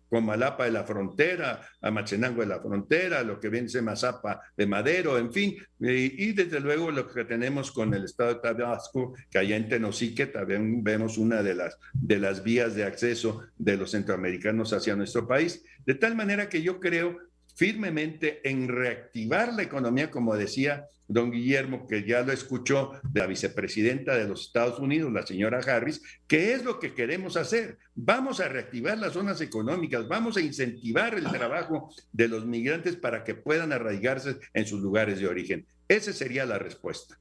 E: Comalapa de la frontera, Amachenango de la frontera, lo que viene siendo Mazapa de Madero, en fin, y desde luego lo que tenemos con el estado de Tabasco, que allá en Tenosique también vemos una de las vías de acceso de los centroamericanos hacia nuestro país, de tal manera que yo creo firmemente en reactivar la economía, como decía don Guillermo, que ya lo escuchó de la vicepresidenta de los Estados Unidos, la señora Harris, que es lo que queremos hacer. Vamos a reactivar las zonas económicas, vamos a incentivar el trabajo de los migrantes para que puedan arraigarse en sus lugares de origen. Esa sería la respuesta.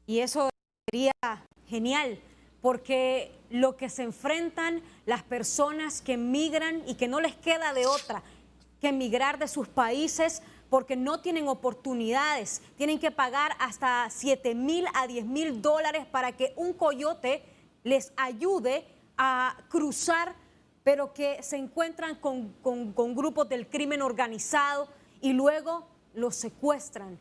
D: Y eso sería genial, porque lo que se enfrentan las personas que migran y que no les queda de otra que emigrar de sus países porque no tienen oportunidades, tienen que pagar hasta $7,000 a $10,000 para que un coyote les ayude a cruzar, pero que se encuentran con grupos del crimen organizado y luego los secuestran.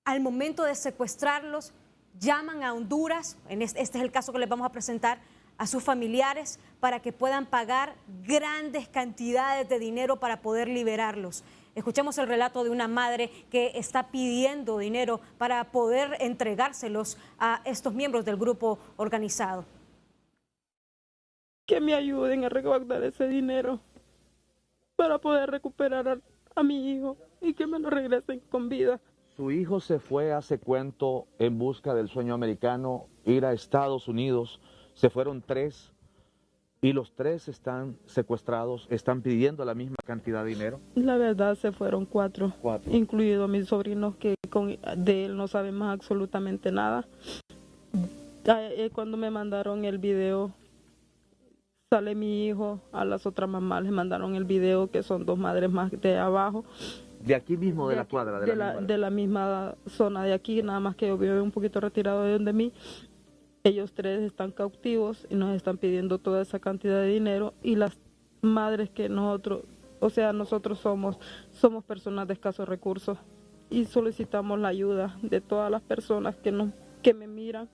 D: Al momento de secuestrarlos, llaman a Honduras, este es el caso que les vamos a presentar, a sus familiares para que puedan pagar grandes cantidades de dinero para poder liberarlos. Escuchemos el relato de una madre que está pidiendo dinero para poder entregárselos a estos miembros del grupo organizado.
H: Que me ayuden a recaudar ese dinero para poder recuperar a mi hijo y que me lo regresen con vida.
I: Su hijo se fue hace cuánto en busca del sueño americano, ir a Estados Unidos. Se fueron 3 y los 3 están secuestrados, están pidiendo la misma cantidad de dinero.
H: La verdad se fueron 4, incluido mis sobrinos que de él no sabemos absolutamente nada. Cuando me mandaron el video, sale mi hijo, a las otras mamás les mandaron el video, que son 2 madres más de abajo.
I: De aquí mismo, de la cuadra,
H: de la misma zona de aquí, nada más que yo vivo un poquito retirado de donde mí. Ellos 3 están cautivos y nos están pidiendo toda esa cantidad de dinero y las madres que nosotros somos personas de escasos recursos y solicitamos la ayuda de todas las personas que me miran,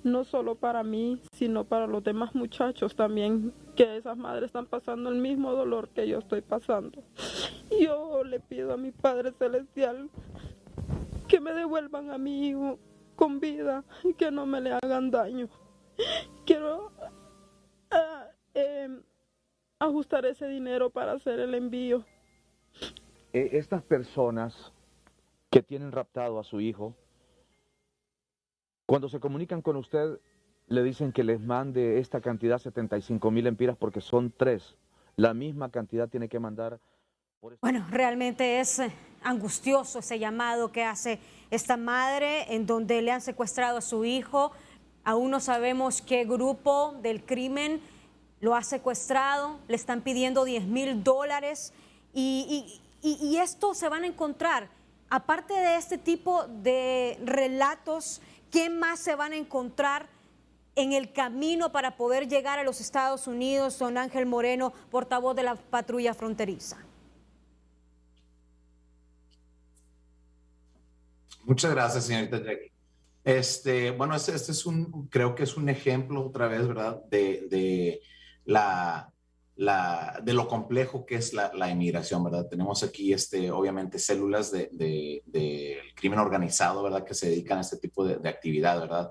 H: no solo para mí, sino para los demás muchachos también, que esas madres están pasando el mismo dolor que yo estoy pasando. Yo le pido a mi Padre Celestial que me devuelvan a mi hijo con vida y que no me le hagan daño. Quiero ajustar ese dinero para hacer el envío.
I: Estas personas que tienen raptado a su hijo, cuando se comunican con usted, le dicen que les mande esta cantidad, 75,000 lempiras, porque son 3. La misma cantidad tiene que mandar.
D: Bueno, realmente es angustioso ese llamado que hace esta madre en donde le han secuestrado a su hijo. Aún no sabemos qué grupo del crimen lo ha secuestrado. Le están pidiendo $10,000 y esto se van a encontrar. Aparte de este tipo de relatos, ¿qué más se van a encontrar en el camino para poder llegar a los Estados Unidos? Don Ángel Moreno, portavoz de la patrulla fronteriza.
F: Muchas gracias, señorita Jackie. Bueno, este es creo que es un ejemplo otra vez, ¿verdad? De lo complejo que es la inmigración, ¿verdad? Tenemos aquí, obviamente, células del crimen organizado, ¿verdad? Que se dedican a este tipo de actividad, ¿verdad?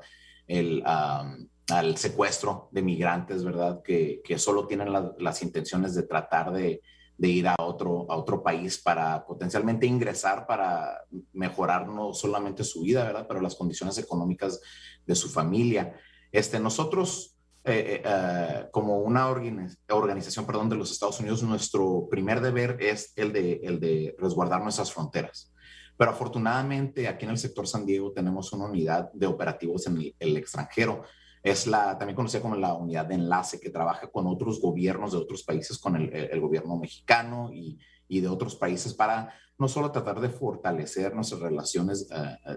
F: Al secuestro de migrantes, ¿verdad? Que solo tienen las intenciones de tratar de ir a otro país para potencialmente ingresar, para mejorar no solamente su vida, ¿verdad? Pero las condiciones económicas de su familia. Nosotros, como una organización, perdón, de los Estados Unidos, nuestro primer deber es el de resguardar nuestras fronteras. Pero afortunadamente aquí en el sector San Diego tenemos una unidad de operativos en el extranjero. Es también conocida como la unidad de enlace, que trabaja con otros gobiernos de otros países, con el gobierno mexicano y de otros países, para no solo tratar de fortalecer nuestras relaciones,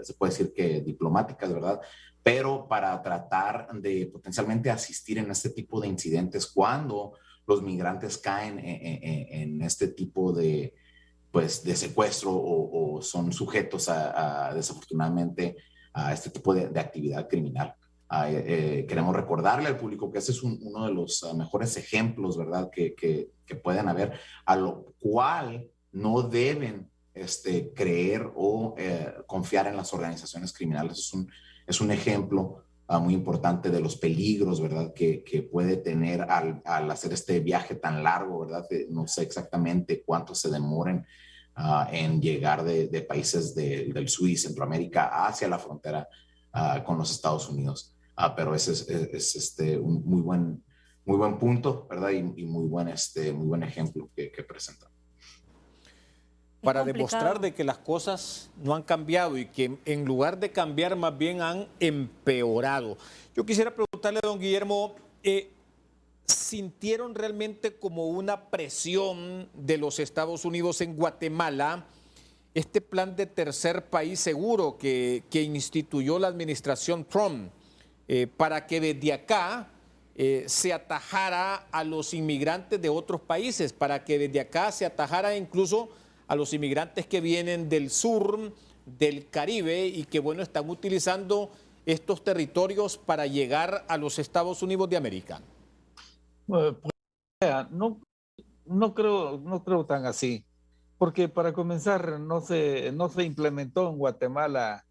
F: se puede decir que diplomáticas, ¿verdad? Pero para tratar de potencialmente asistir en este tipo de incidentes cuando los migrantes caen en este tipo de secuestro o son sujetos desafortunadamente a este tipo de actividad criminal. Queremos recordarle al público que ese es uno de los mejores ejemplos, ¿verdad? Que pueden haber, a lo cual no deben creer o confiar en las organizaciones criminales. Es un ejemplo muy importante de los peligros, ¿verdad? Que puede tener al hacer este viaje tan largo, ¿verdad? No sé exactamente cuánto se demoren en llegar de países del sur y Centroamérica hacia la frontera con los Estados Unidos. Pero ese es un muy buen punto, ¿verdad? Y muy buen ejemplo que presenta.
C: Para demostrar de que las cosas no han cambiado y que en lugar de cambiar más bien han empeorado. Yo quisiera preguntarle a don Guillermo, ¿sintieron realmente como una presión de los Estados Unidos en Guatemala este plan de tercer país seguro que instituyó la administración Trump para que desde acá se atajara a los inmigrantes de otros países, para que desde acá se atajara incluso a los inmigrantes que vienen del sur, del Caribe y que, bueno, están utilizando estos territorios para llegar a los Estados Unidos de América?
G: Pues, no creo tan así, porque para comenzar no se implementó en Guatemala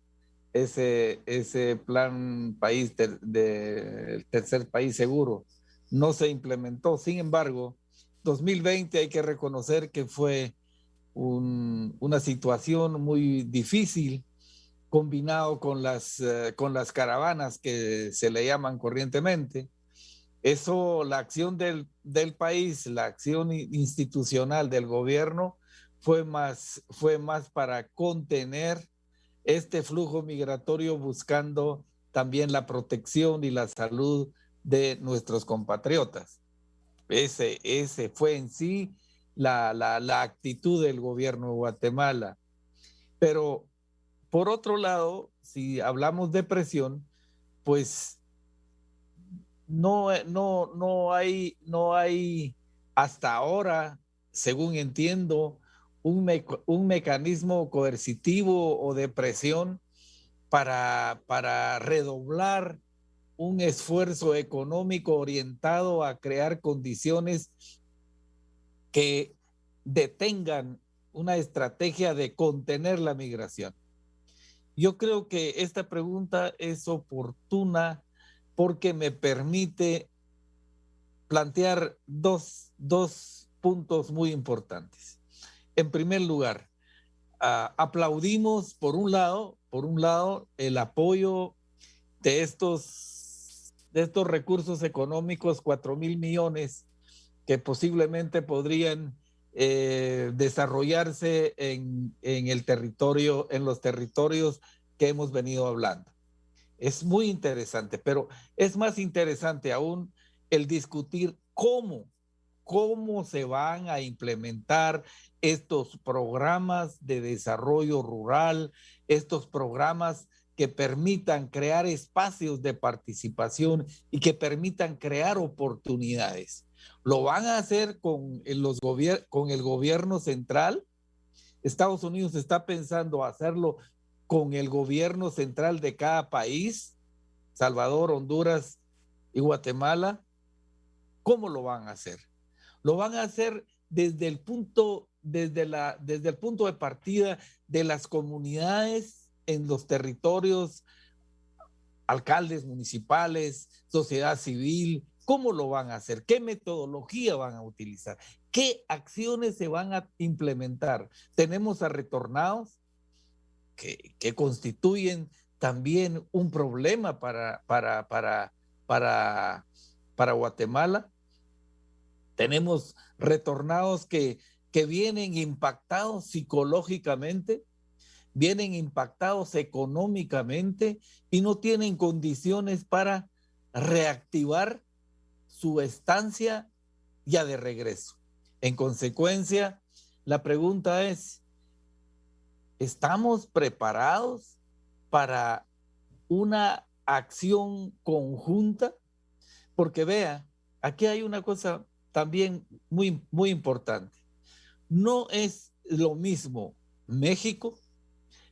G: ese plan país del tercer país seguro. No se implementó. Sin embargo, 2020 hay que reconocer que fue una situación muy difícil, combinado con las caravanas que se le llaman corrientemente. Eso, la acción del país, la acción institucional del gobierno fue más para contener este flujo migratorio, buscando también la protección y la salud de nuestros compatriotas. Ese fue en sí la actitud del gobierno de Guatemala. Pero por otro lado, si hablamos de presión, pues no hay hasta ahora, según entiendo, un mecanismo coercitivo o de presión para redoblar un esfuerzo económico orientado a crear condiciones que detengan una estrategia de contener la migración. Yo creo que esta pregunta es oportuna porque me permite plantear dos puntos muy importantes. En primer lugar, aplaudimos por un lado el apoyo de estos recursos económicos, 4,000 millones, que posiblemente podrían desarrollarse en los territorios que hemos venido hablando. Es muy interesante, pero es más interesante aún el discutir cómo se van a implementar estos programas de desarrollo rural, estos programas que permitan crear espacios de participación y que permitan crear oportunidades. ¿Lo van a hacer con el gobierno central? Estados Unidos está pensando hacerlo con el gobierno central de cada país, Salvador, Honduras y Guatemala, ¿cómo lo van a hacer? Lo van a hacer desde el punto de partida de las comunidades en los territorios, alcaldes municipales, sociedad civil. ¿Cómo lo van a hacer? ¿Qué metodología van a utilizar? ¿Qué acciones se van a implementar? Tenemos a retornados que constituyen también un problema para Guatemala. Tenemos retornados que vienen impactados psicológicamente, vienen impactados económicamente y no tienen condiciones para reactivar su estancia ya de regreso. En consecuencia, la pregunta es, ¿estamos preparados para una acción conjunta? Porque vea, aquí hay una cosa también muy, muy importante. No es lo mismo México.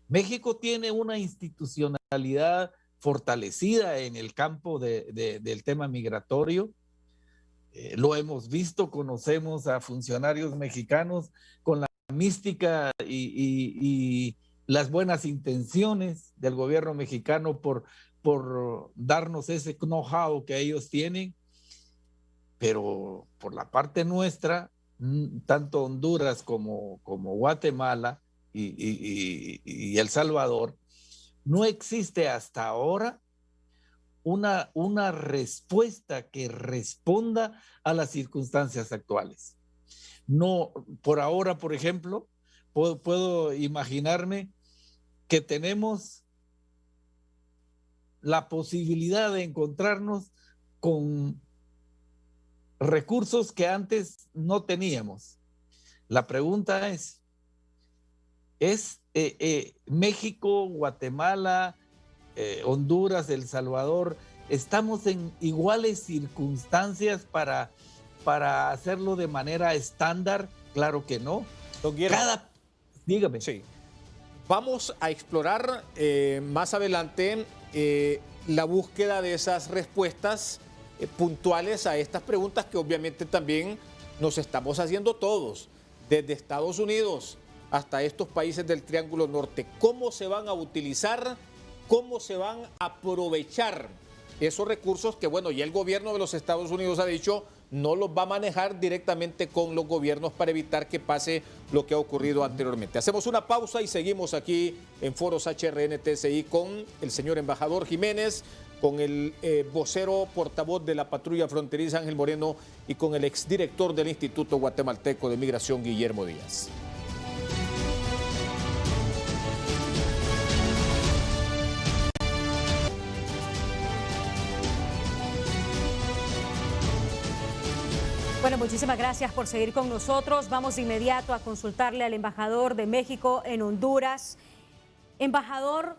G: México tiene una institucionalidad fortalecida en el campo del tema migratorio. Lo hemos visto, conocemos a funcionarios mexicanos con la mística y las buenas intenciones del gobierno mexicano por darnos ese know-how que ellos tienen, pero por la parte nuestra, tanto Honduras como Guatemala y El Salvador, no existe hasta ahora una respuesta que responda a las circunstancias actuales. No, por ahora, por ejemplo, puedo imaginarme que tenemos la posibilidad de encontrarnos con recursos que antes no teníamos. La pregunta es México, Guatemala, Honduras, El Salvador, ¿estamos en iguales circunstancias para hacerlo de manera estándar? Claro que no. Dígame.
C: Sí. Vamos a explorar más adelante la búsqueda de esas respuestas puntuales a estas preguntas que obviamente también nos estamos haciendo todos, desde Estados Unidos hasta estos países del Triángulo Norte. ¿Cómo se van a utilizar? ¿Cómo se van a aprovechar esos recursos que, bueno, ya el gobierno de los Estados Unidos ha dicho no los va a manejar directamente con los gobiernos para evitar que pase lo que ha ocurrido anteriormente? Hacemos una pausa y seguimos aquí en Foros HRN TSI con el señor embajador Jiménez, con el vocero portavoz de la patrulla fronteriza Ángel Moreno y con el exdirector del Instituto Guatemalteco de Migración Guillermo Díaz.
D: Bueno, muchísimas gracias por seguir con nosotros. Vamos de inmediato a consultarle al embajador de México en Honduras. Embajador,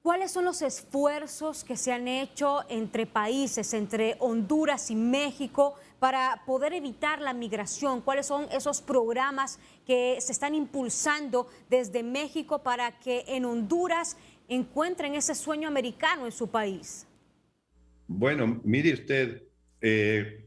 D: ¿cuáles son los esfuerzos que se han hecho entre países, entre Honduras y México, para poder evitar la migración? ¿Cuáles son esos programas que se están impulsando desde México para que en Honduras encuentren ese sueño americano en su país?
E: Bueno, mire usted,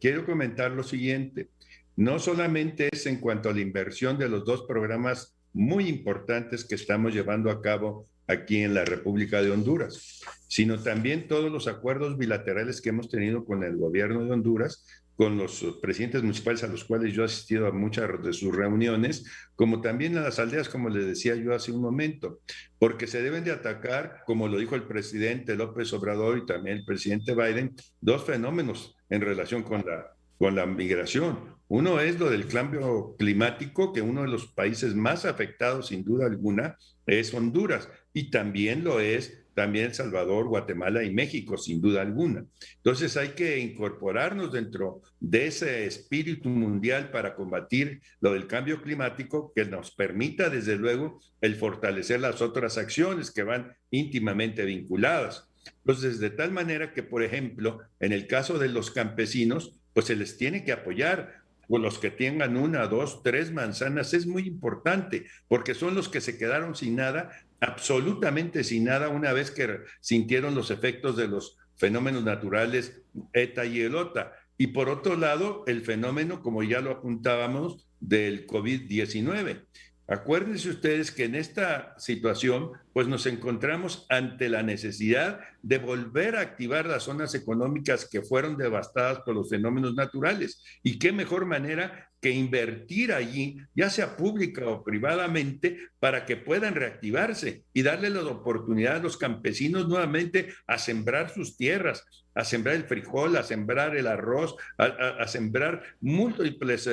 E: quiero comentar lo siguiente. No solamente es en cuanto a la inversión de los dos programas muy importantes que estamos llevando a cabo aquí en la República de Honduras, sino también todos los acuerdos bilaterales que hemos tenido con el gobierno de Honduras, con los presidentes municipales a los cuales yo he asistido a muchas de sus reuniones, como también a las aldeas, como les decía yo hace un momento, porque se deben de atacar, como lo dijo el presidente López Obrador y también el presidente Biden, dos fenómenos en relación con la migración. Uno es lo del cambio climático, que uno de los países más afectados, sin duda alguna, es Honduras, y también lo es El Salvador, Guatemala y México, sin duda alguna. Entonces hay que incorporarnos dentro de ese espíritu mundial para combatir lo del cambio climático, que nos permita, desde luego, el fortalecer las otras acciones que van íntimamente vinculadas. Entonces, de tal manera que, por ejemplo, en el caso de los campesinos, pues se les tiene que apoyar. O los que tengan 1, 2, 3 manzanas es muy importante, porque son los que se quedaron sin nada absolutamente sin nada una vez que sintieron los efectos de los fenómenos naturales ETA y el OTA. Y por otro lado, el fenómeno, como ya lo apuntábamos, del COVID-19. Acuérdense ustedes que en esta situación, pues nos encontramos ante la necesidad de volver a activar las zonas económicas que fueron devastadas por los fenómenos naturales. Y qué mejor manera que invertir allí, ya sea pública o privadamente, para que puedan reactivarse y darle la oportunidad a los campesinos nuevamente a sembrar sus tierras, a sembrar el frijol, a sembrar el arroz, a sembrar múltiples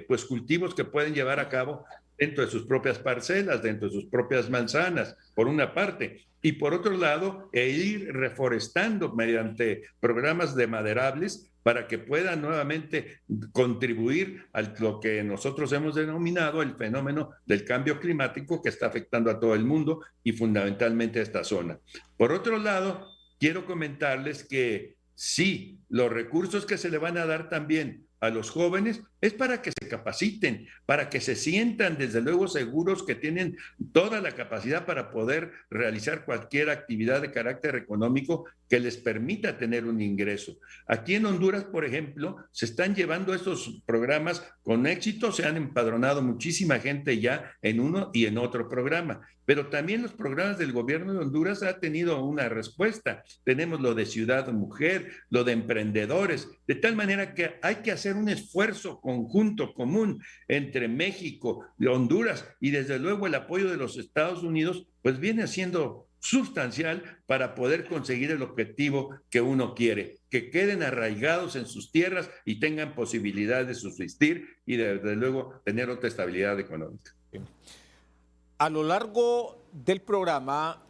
E: pues, cultivos que pueden llevar a cabo dentro de sus propias parcelas, dentro de sus propias manzanas, por una parte. Y por otro lado, ir reforestando mediante programas de maderables para que puedan nuevamente contribuir a lo que nosotros hemos denominado el fenómeno del cambio climático que está afectando a todo el mundo y fundamentalmente a esta zona. Por otro lado, quiero comentarles que sí, los recursos que se le van a dar también a los jóvenes es para que se capaciten, para que se sientan desde luego seguros que tienen toda la capacidad para poder realizar cualquier actividad de carácter económico que les permita tener un ingreso. Aquí en Honduras, por ejemplo, se están llevando estos programas con éxito, se han empadronado muchísima gente ya en uno y en otro programa, pero también los programas del gobierno de Honduras han tenido una respuesta. Tenemos lo de Ciudad Mujer, lo de emprendedores, de tal manera que hay que hacer un esfuerzo conjunto, común, entre México, Honduras y desde luego el apoyo de los Estados Unidos, pues viene siendo sustancial para poder conseguir el objetivo que uno quiere, que queden arraigados en sus tierras y tengan posibilidad de subsistir y desde luego tener otra estabilidad económica.
C: A lo largo del programa,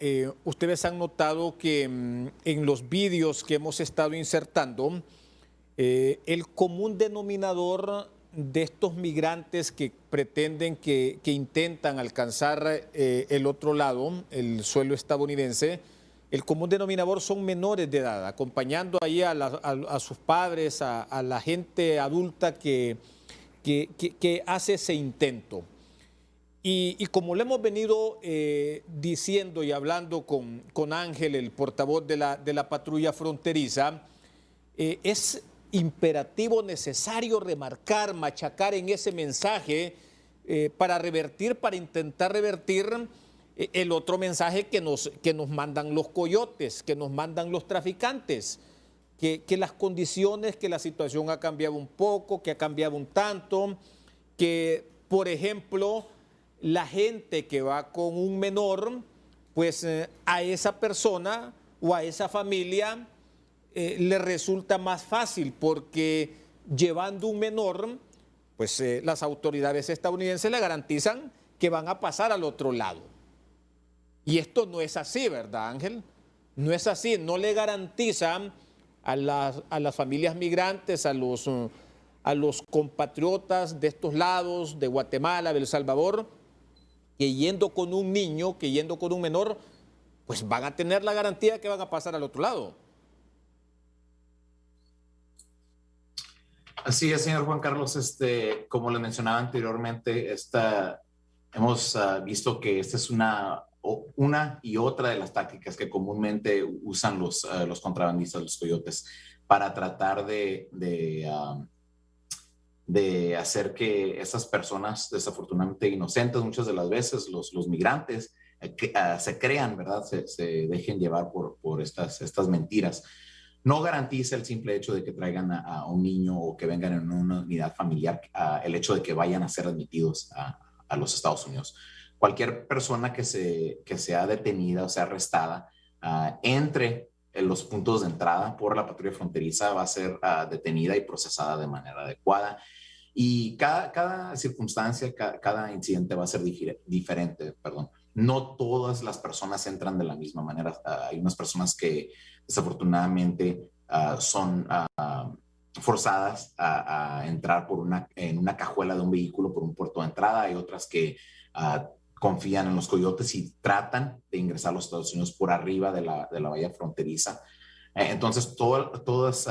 C: ustedes han notado que en los vídeos que hemos estado insertando, el común denominador de estos migrantes que pretenden, que intentan alcanzar el otro lado, el suelo estadounidense, el común denominador son menores de edad, acompañando ahí a sus padres, a la gente adulta que hace ese intento. Y como le hemos venido diciendo y hablando con Ángel, el portavoz de la patrulla fronteriza, es imperativo, necesario remarcar, machacar en ese mensaje para intentar revertir el otro mensaje que nos mandan los coyotes, que nos mandan los traficantes, que las condiciones, que la situación ha cambiado un poco, que ha cambiado un tanto, que, por ejemplo, la gente que va con un menor, pues a esa persona o a esa familia le resulta más fácil porque llevando un menor, pues las autoridades estadounidenses le garantizan que van a pasar al otro lado. Y esto no es así, ¿verdad, Ángel? No es así, no le garantizan a las familias migrantes, a los compatriotas de estos lados, de Guatemala, de El Salvador, que yendo con un niño, que yendo con un menor, pues van a tener la garantía de que van a pasar al otro lado.
F: Así es, señor Juan Carlos. Como le mencionaba anteriormente, hemos visto que esta es una y otra de las tácticas que comúnmente usan los contrabandistas, los coyotes, para tratar de hacer que esas personas desafortunadamente inocentes, muchas de las veces los migrantes, se crean, ¿verdad? Se dejen llevar por estas mentiras. No garantiza el simple hecho de que traigan a un niño o que vengan en una unidad familiar, el hecho de que vayan a ser admitidos a los Estados Unidos. Cualquier persona que sea detenida o sea arrestada entre en los puntos de entrada por la patrulla fronteriza va a ser detenida y procesada de manera adecuada. Y cada circunstancia, cada incidente va a ser diferente, perdón. No todas las personas entran de la misma manera. Hay unas personas que desafortunadamente son forzadas a entrar en una cajuela de un vehículo por un puerto de entrada. Hay otras que confían en los coyotes y tratan de ingresar a los Estados Unidos por arriba de la valla fronteriza. Entonces, todas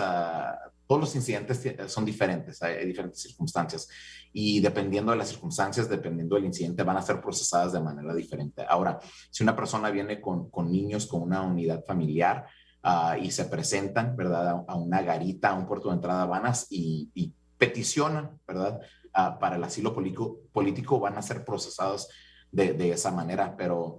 F: todos los incidentes son diferentes, hay diferentes circunstancias y dependiendo de las circunstancias, dependiendo del incidente, van a ser procesadas de manera diferente. Ahora, si una persona viene con niños con una unidad familiar y se presentan, ¿verdad?, a una garita, a un puerto de entrada, y peticionan, ¿verdad?, para el asilo político, van a ser procesados de esa manera, pero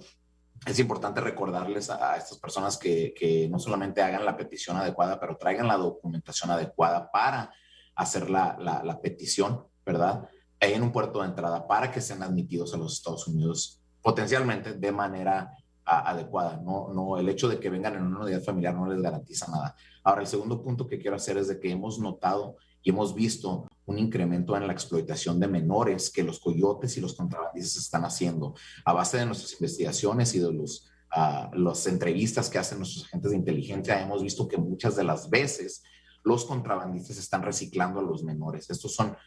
F: es importante recordarles a estas personas que no solamente hagan la petición adecuada, pero traigan la documentación adecuada para hacer la petición, ¿verdad?, en un puerto de entrada para que sean admitidos a los Estados Unidos potencialmente de manera adecuada. No, el hecho de que vengan en una unidad familiar no les garantiza nada. Ahora, el segundo punto que quiero hacer es de que hemos notado y hemos visto un incremento en la explotación de menores que los coyotes y los contrabandistas están haciendo. A base de nuestras investigaciones y de las entrevistas que hacen nuestros agentes de inteligencia, hemos visto que muchas de las veces los contrabandistas están reciclando a los menores. Estos son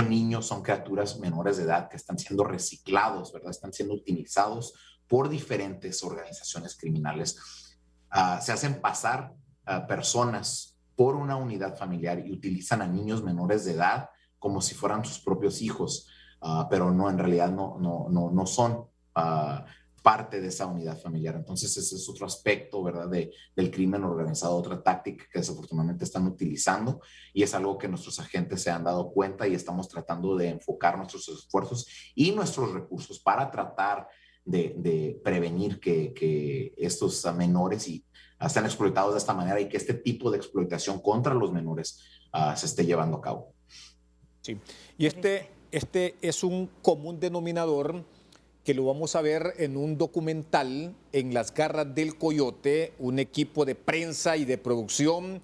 F: niños, son criaturas menores de edad que están siendo reciclados, ¿verdad? Están siendo utilizados por diferentes organizaciones criminales. Se hacen pasar personas por una unidad familiar y utilizan a niños menores de edad como si fueran sus propios hijos, pero no, en realidad no son parte de esa unidad familiar. Entonces ese es otro aspecto, ¿verdad?, del crimen organizado, otra táctica que desafortunadamente están utilizando, y es algo que nuestros agentes se han dado cuenta y estamos tratando de enfocar nuestros esfuerzos y nuestros recursos para tratar de prevenir que estos menores sean explotados de esta manera y que este tipo de explotación contra los menores se esté llevando a cabo.
C: Sí, y este es un común denominador que lo vamos a ver en un documental, En las garras del coyote, un equipo de prensa y de producción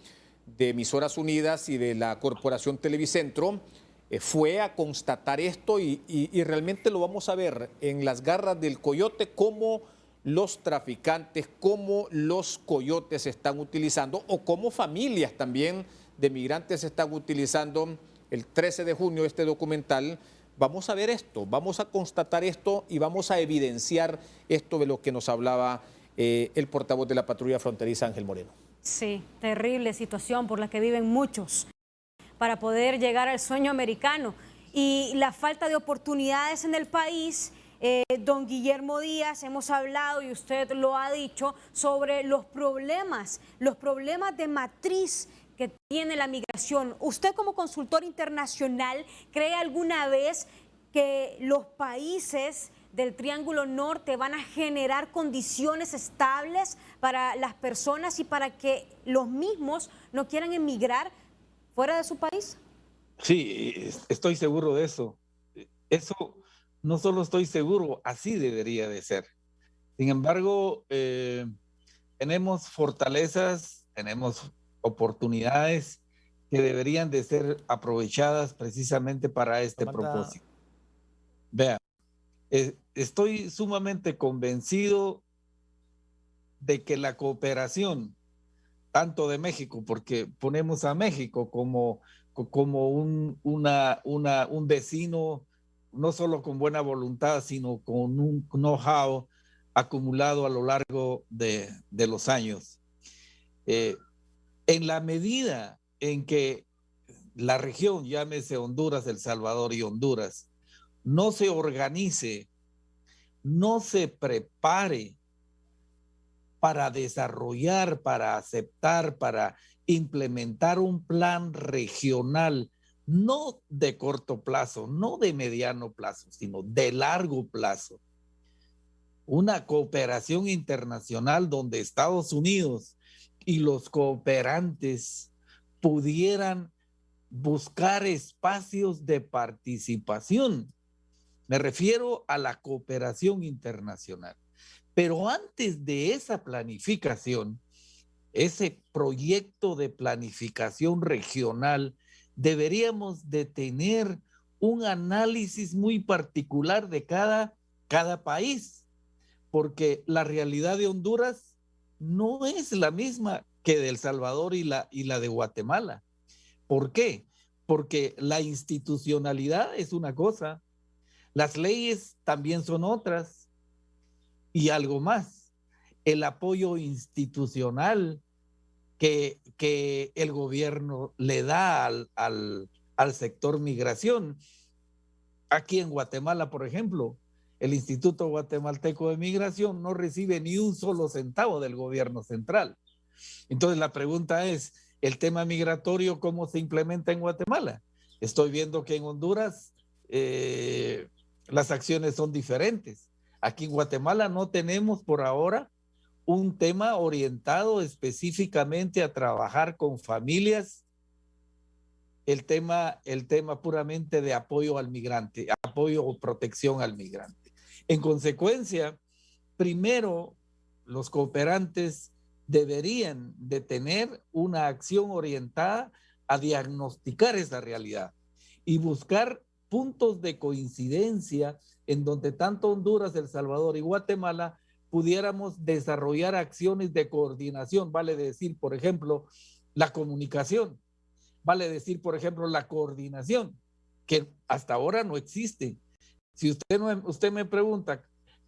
C: de Emisoras Unidas y de la Corporación Televicentro fue a constatar esto y realmente lo vamos a ver en las garras del coyote, cómo los traficantes, cómo los coyotes están utilizando o cómo familias también de migrantes están utilizando. El 13 de junio este documental, vamos a ver esto, vamos a constatar esto y vamos a evidenciar esto de lo que nos hablaba el portavoz de la patrulla fronteriza, Ángel Moreno.
D: Sí, terrible situación por la que viven muchos para poder llegar al sueño americano y la falta de oportunidades en el país. Don Guillermo Díaz, hemos hablado y usted lo ha dicho sobre los problemas de matriz que tiene la migración. ¿Usted como consultor internacional cree alguna vez que los países del Triángulo Norte van a generar condiciones estables para las personas y para que los mismos no quieran emigrar fuera de su país?
G: Sí, estoy seguro de eso. Eso no solo estoy seguro, así debería de ser. Sin embargo, tenemos fortalezas, tenemos oportunidades que deberían de ser aprovechadas precisamente para este propósito. Vean, estoy sumamente convencido de que la cooperación, tanto de México, porque ponemos a México como un vecino, no solo con buena voluntad, sino con un know-how acumulado a lo largo de los años. En la medida en que la región, llámese Honduras, El Salvador y Honduras, no se organice, no se prepare para desarrollar, para aceptar, para implementar un plan regional, no de corto plazo, no de mediano plazo, sino de largo plazo. Una cooperación internacional donde Estados Unidos y los cooperantes pudieran buscar espacios de participación. Me refiero a la cooperación internacional. Pero antes de esa planificación, ese proyecto de planificación regional, deberíamos de tener un análisis muy particular de cada país, porque la realidad de Honduras no es la misma que de El Salvador y la de Guatemala. ¿Por qué? Porque la institucionalidad es una cosa, las leyes también son otras, y algo más, el apoyo institucional que el gobierno le da al sector migración. Aquí en Guatemala, por ejemplo, el Instituto Guatemalteco de Migración no recibe ni un solo centavo del gobierno central. Entonces la pregunta es, ¿el tema migratorio cómo se implementa en Guatemala? Estoy viendo que en Honduras las acciones son diferentes. Aquí en Guatemala no tenemos por ahora un tema orientado específicamente a trabajar con familias, el tema puramente de apoyo al migrante, apoyo o protección al migrante. En consecuencia, primero los cooperantes deberían de tener una acción orientada a diagnosticar esa realidad y buscar puntos de coincidencia en donde tanto Honduras, El Salvador y Guatemala pudiéramos desarrollar acciones de coordinación, vale decir, por ejemplo, la comunicación, vale decir, por ejemplo, la coordinación, que hasta ahora no existe. Si usted me pregunta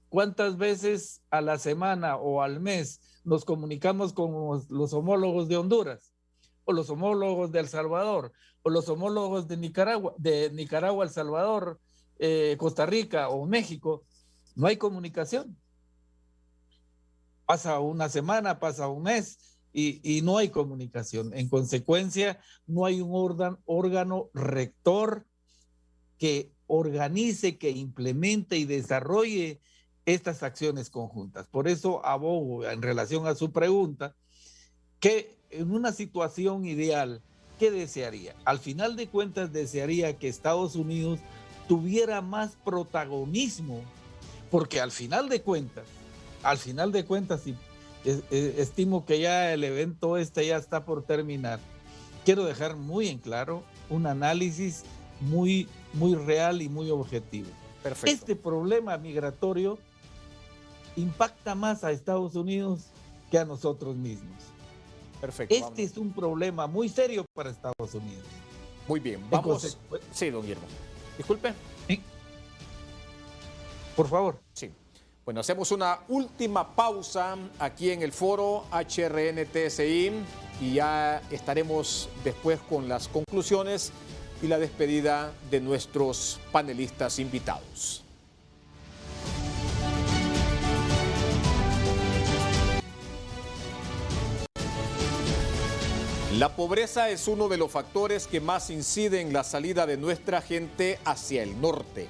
G: cuántas veces a la semana o al mes nos comunicamos con los homólogos de Honduras, o los homólogos de El Salvador, o los homólogos de Nicaragua, El Salvador, Costa Rica o México, no hay comunicación. Pasa una semana, pasa un mes y no hay comunicación. En consecuencia, no hay un órgano rector que organice, que implemente y desarrolle estas acciones conjuntas. Por eso abogo en relación a su pregunta que en una situación ideal, ¿qué desearía? Al final de cuentas desearía que Estados Unidos tuviera más protagonismo, porque al final de cuentas, y estimo que ya el evento ya está por terminar, quiero dejar muy en claro un análisis muy, muy real y muy objetivo.
C: Perfecto.
G: Este problema migratorio impacta más a Estados Unidos que a nosotros mismos.
C: Perfecto.
G: Este es un problema muy serio para Estados Unidos.
C: Muy bien, vamos. Sí, don Guillermo. Disculpe.
G: ¿Sí? Por favor.
C: Sí. Bueno, hacemos una última pausa aquí en el foro HRN-TSI y ya estaremos después con las conclusiones y la despedida de nuestros panelistas invitados. La pobreza es uno de los factores que más incide en la salida de nuestra gente hacia el norte.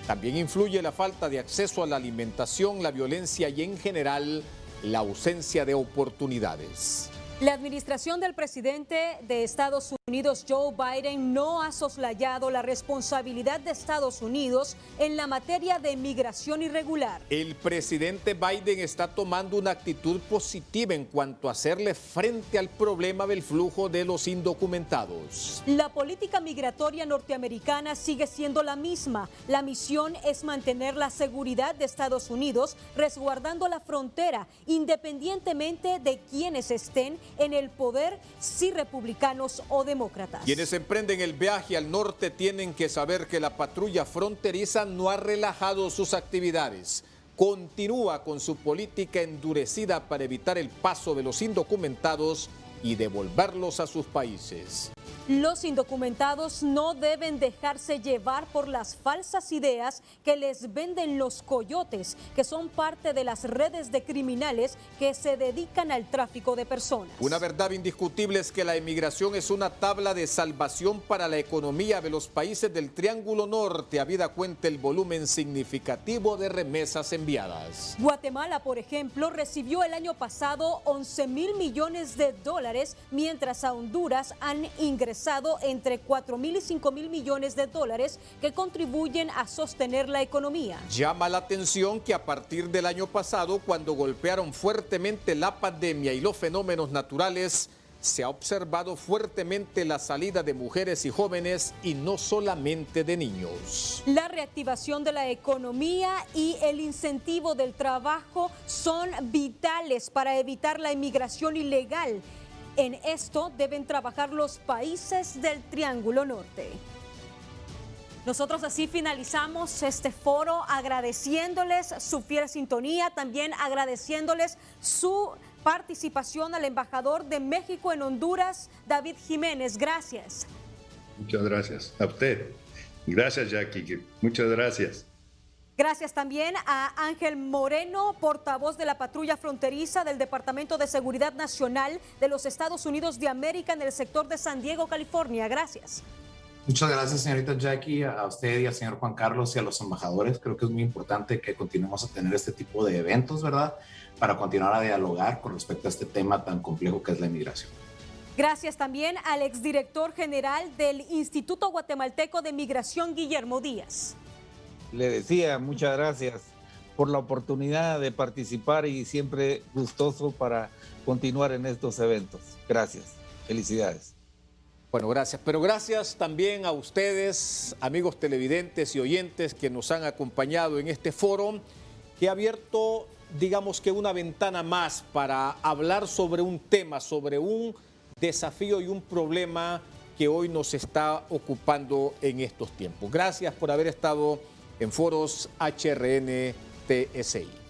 C: También influye la falta de acceso a la alimentación, la violencia y en general la ausencia de oportunidades.
D: La administración del presidente de Estados Unidos, Joe Biden, no ha soslayado la responsabilidad de Estados Unidos en la materia de migración irregular.
C: El presidente Biden está tomando una actitud positiva en cuanto a hacerle frente al problema del flujo de los indocumentados.
D: La política migratoria norteamericana sigue siendo la misma. La misión es mantener la seguridad de Estados Unidos, resguardando la frontera, independientemente de quienes estén en el poder, si republicanos o demócratas.
C: Quienes emprenden el viaje al norte tienen que saber que la patrulla fronteriza no ha relajado sus actividades. Continúa con su política endurecida para evitar el paso de los indocumentados y devolverlos a sus países.
D: Los indocumentados no deben dejarse llevar por las falsas ideas que les venden los coyotes, que son parte de las redes de criminales que se dedican al tráfico de personas.
C: Una verdad indiscutible es que la emigración es una tabla de salvación para la economía de los países del Triángulo Norte, habida cuenta el volumen significativo de remesas enviadas.
D: Guatemala, por ejemplo, recibió el año pasado 11,000 millones de dólares, mientras a Honduras han ingresado entre 4,000 y 5,000 millones de dólares que contribuyen a sostener la economía.
C: Llama la atención que a partir del año pasado, cuando golpearon fuertemente la pandemia y los fenómenos naturales, se ha observado fuertemente la salida de mujeres y jóvenes y no solamente de niños.
D: La reactivación de la economía y el incentivo del trabajo son vitales para evitar la inmigración ilegal. En esto deben trabajar los países del Triángulo Norte. Nosotros así finalizamos este foro agradeciéndoles su fiel sintonía, también agradeciéndoles su participación al embajador de México en Honduras, David Jiménez. Gracias.
E: Muchas gracias. A usted. Gracias, Jackie. Muchas gracias.
D: Gracias también a Ángel Moreno, portavoz de la patrulla fronteriza del Departamento de Seguridad Nacional de los Estados Unidos de América en el sector de San Diego, California. Gracias.
F: Muchas gracias, señorita Jackie, a usted y al señor Juan Carlos y a los embajadores. Creo que es muy importante que continuemos a tener este tipo de eventos, ¿verdad? Para continuar a dialogar con respecto a este tema tan complejo que es la inmigración.
D: Gracias también al exdirector general del Instituto Guatemalteco de Migración, Guillermo Díaz.
G: Le decía, muchas gracias por la oportunidad de participar y siempre gustoso para continuar en estos eventos. Gracias. Felicidades.
C: Bueno, gracias. Pero gracias también a ustedes, amigos televidentes y oyentes que nos han acompañado en este foro, que ha abierto, digamos que una ventana más para hablar sobre un tema, sobre un desafío y un problema que hoy nos está ocupando en estos tiempos. Gracias por haber estado en Foros HRN TSI.